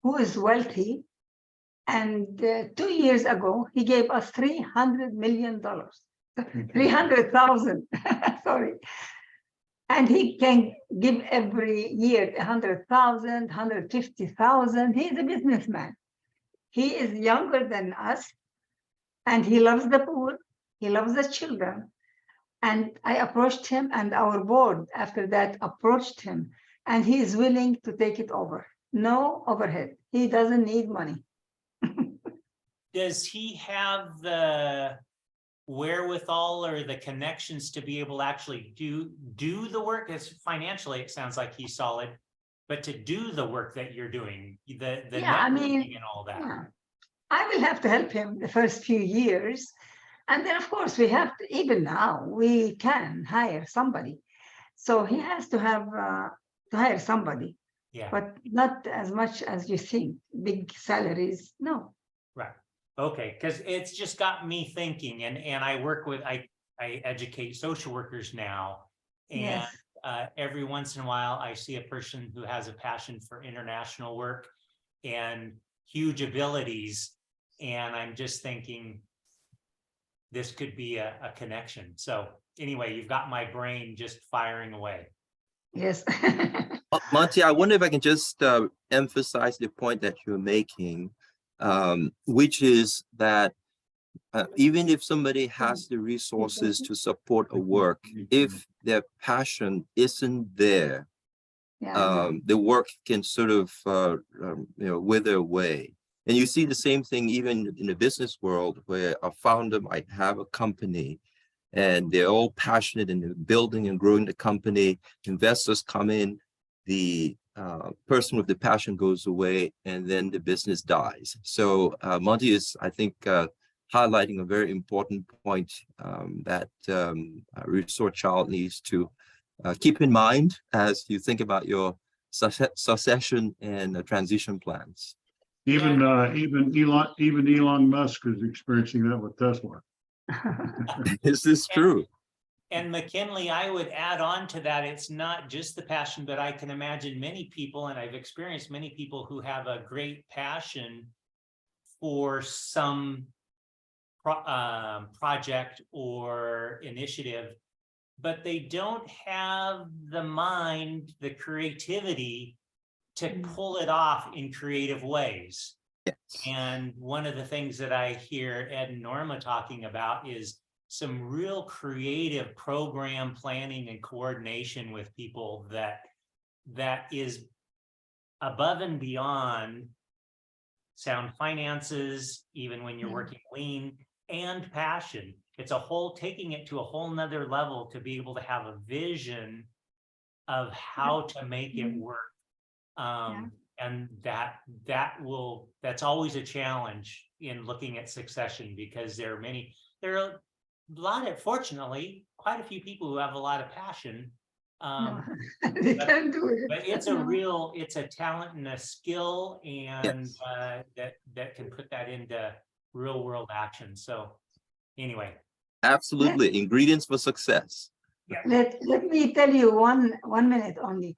[SPEAKER 3] who is wealthy. And 2 years ago, he gave us $300 million, 300,000, sorry. And he can give every year 100,000, 150,000. He's a businessman. He is younger than us, and he loves the poor. He loves the children. And I approached him, and our board after that approached him, and he is willing to take it over. No overhead. He doesn't need money.
[SPEAKER 4] Does he have the wherewithal or the connections to be able to actually do the work? As financially, it sounds like he's solid, but to do the work that you're doing, the networking and all that.
[SPEAKER 3] Yeah. I will have to help him the first few years. And then, of course, we have to, even now, we can hire somebody. So he has to have to hire somebody, but not as much as you think. Big salaries, no.
[SPEAKER 4] Right. Okay, because it's just got me thinking, and I work with, I educate social workers now, and every once in a while I see a person who has a passion for international work and huge abilities, and I'm just thinking this could be a connection. So anyway, you've got my brain just firing away.
[SPEAKER 3] Yes.
[SPEAKER 8] Monty, I wonder if I can just emphasize the point that you're making, which is that even if somebody has the resources to support a work, if their passion isn't there, the work can sort of wither away. And you see the same thing even in the business world, where a founder might have a company and they're all passionate in building and growing the company. Investors come in, the person with the passion goes away, and then the business dies. So Monty is, I think, highlighting a very important point that Restore Child needs to keep in mind as you think about your succession and transition plans.
[SPEAKER 7] Even Elon Musk is experiencing that with Tesla.
[SPEAKER 8] Is this true?
[SPEAKER 4] And McKinley, I would add on to that, it's not just the passion, but I can imagine many people, and I've experienced many people who have a great passion for some project or initiative, but they don't have the mind, the creativity to pull it off in creative ways.
[SPEAKER 8] Yes.
[SPEAKER 4] And one of the things that I hear Ed and Norma talking about is some real creative program planning and coordination with people that is above and beyond sound finances, even when you're working lean, and passion. It's taking it to a whole nother level to be able to have a vision of how to make it work. And that's always a challenge in looking at succession, because there are a lot of, fortunately, quite a few people who have a lot of passion.
[SPEAKER 3] They can do it.
[SPEAKER 4] But it's a talent and a skill, and that can put that into real world action. So anyway.
[SPEAKER 8] Absolutely. Ingredients for success.
[SPEAKER 3] Let me tell you one minute only.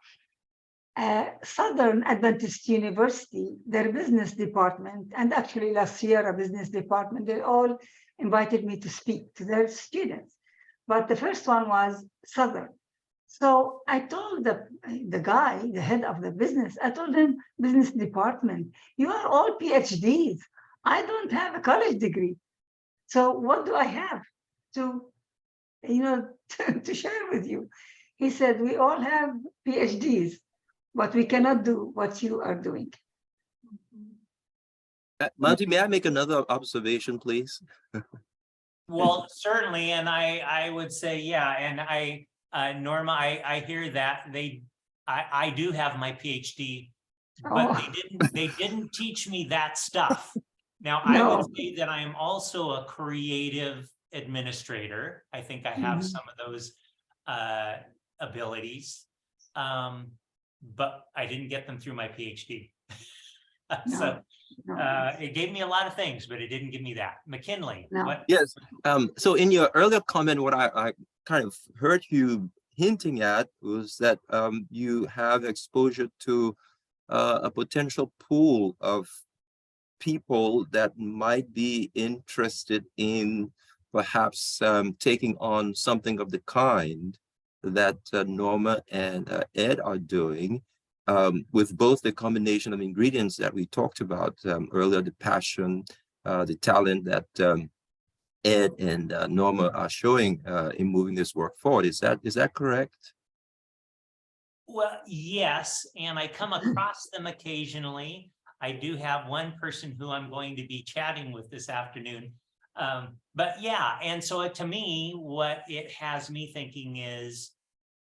[SPEAKER 3] Southern Adventist University, their business department, and actually La Sierra business department, they all invited me to speak to their students. But the first one was Southern. So I told the guy, the head of the business, I told him, business department, you are all PhDs. I don't have a college degree. So what do I have to, to share with you? He said, we all have PhDs, but we cannot do what you are doing.
[SPEAKER 8] Monty, may I make another observation, please?
[SPEAKER 4] Well, certainly. And I would say, yeah. And Norma, I hear that I do have my PhD, but they didn't teach me that stuff. Now, I would say that I am also a creative administrator. I think I have some of those abilities, but I didn't get them through my PhD. It gave me a lot of things, but it didn't give me that. McKinley. What?
[SPEAKER 8] Yes. So in your earlier comment, what I kind of heard you hinting at was that you have exposure to a potential pool of people that might be interested in perhaps taking on something of the kind that Norma and Ed are doing, with both the combination of ingredients that we talked about earlier, the passion, the talent that Ed and Norma are showing in moving this work forward. Is that correct?
[SPEAKER 4] Well, yes, and I come across them occasionally. I do have one person who I'm going to be chatting with this afternoon. But yeah, and so to me, what it has me thinking is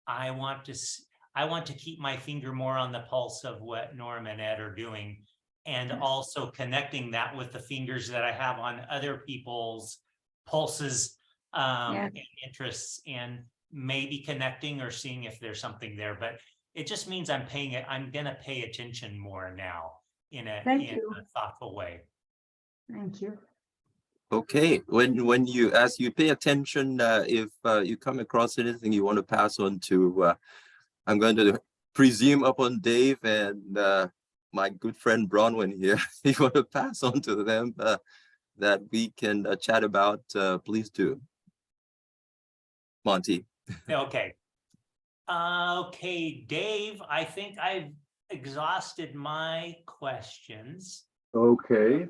[SPEAKER 4] I want to keep my finger more on the pulse of what Norm and Ed are doing, and also connecting that with the fingers that I have on other people's pulses and interests, and maybe connecting or seeing if there's something there. But it just means I'm going to pay attention more now in a thoughtful way.
[SPEAKER 3] Thank you.
[SPEAKER 8] Okay, when you, as you pay attention, if you come across anything you want to pass on to, I'm going to presume upon Dave and my good friend Bronwyn here, if you want to pass on to them that we can chat about, please do. Monty.
[SPEAKER 4] Okay. Okay, Dave, I think I've exhausted my questions.
[SPEAKER 2] Okay.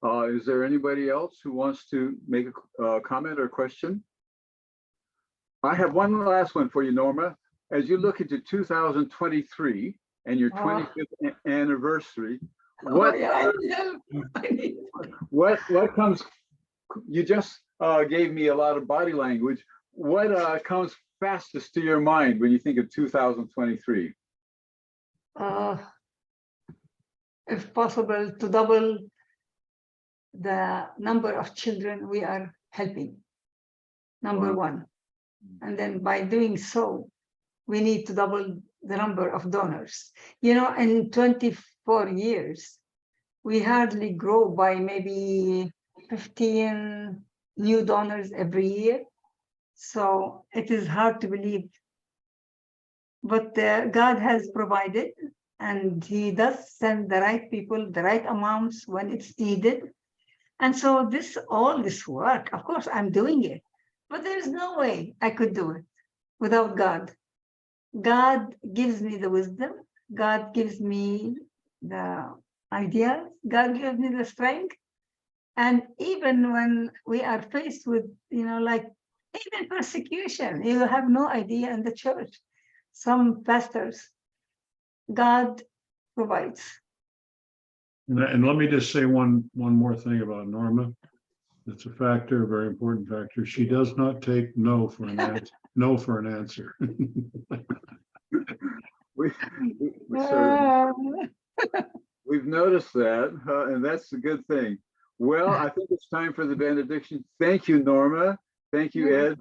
[SPEAKER 2] Is there anybody else who wants to make a comment or question? I have one last one for you, Norma. As you look into 2023 and your 25th anniversary, what comes? You just gave me a lot of body language. What comes fastest to your mind when you think of 2023?
[SPEAKER 3] If possible, to double the number of children we are helping, number one. And then by doing so, we need to double the number of donors. In 24 years, we hardly grow by maybe 15 new donors every year. So it is hard to believe. But God has provided, and He does send the right people, the right amounts when it's needed. And so all this work, of course, I'm doing it, but there's no way I could do it without God. God gives me the wisdom. God gives me the ideas. God gives me the strength. And even when we are faced with, even persecution, you have no idea in the church. Some pastors, God provides.
[SPEAKER 7] And let me just say one more thing about Norma. It's a factor, a very important factor. She does not take no for an answer.
[SPEAKER 2] We've noticed that, and that's a good thing. Well, I think it's time for the benediction. Thank you, Norma. Thank you, Ed.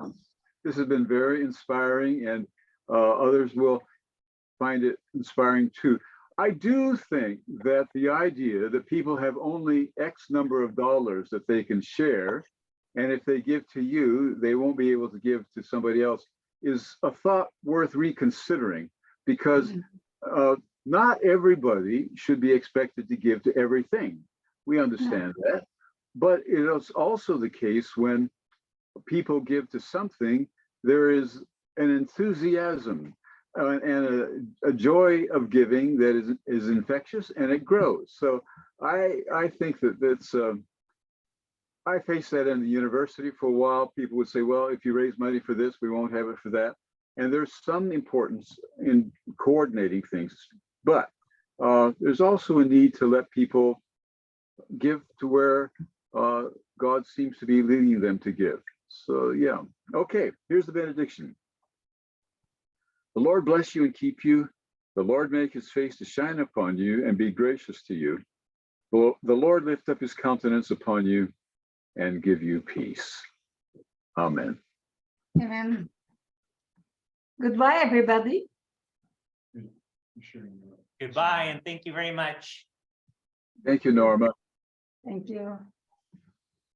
[SPEAKER 2] This has been very inspiring, and others will find it inspiring too. I do think that the idea that people have only X number of dollars that they can share, and if they give to you, they won't be able to give to somebody else, is a thought worth reconsidering, because not everybody should be expected to give to everything. We understand that. But it is also the case when people give to something, there is an enthusiasm and a joy of giving that is infectious, and it grows. So I think that that's, I faced that in the university for a while. People would say, well, if you raise money for this, we won't have it for that. And there's some importance in coordinating things, but there's also a need to let people give to where God seems to be leading them to give. So yeah, okay, here's the benediction. The Lord bless you and keep you. The Lord make his face to shine upon you and be gracious to you. The Lord lift up his countenance upon you and give you peace. Amen.
[SPEAKER 3] Amen. Goodbye, everybody.
[SPEAKER 4] Goodbye, and thank you very much.
[SPEAKER 2] Thank you, Norma.
[SPEAKER 3] Thank you.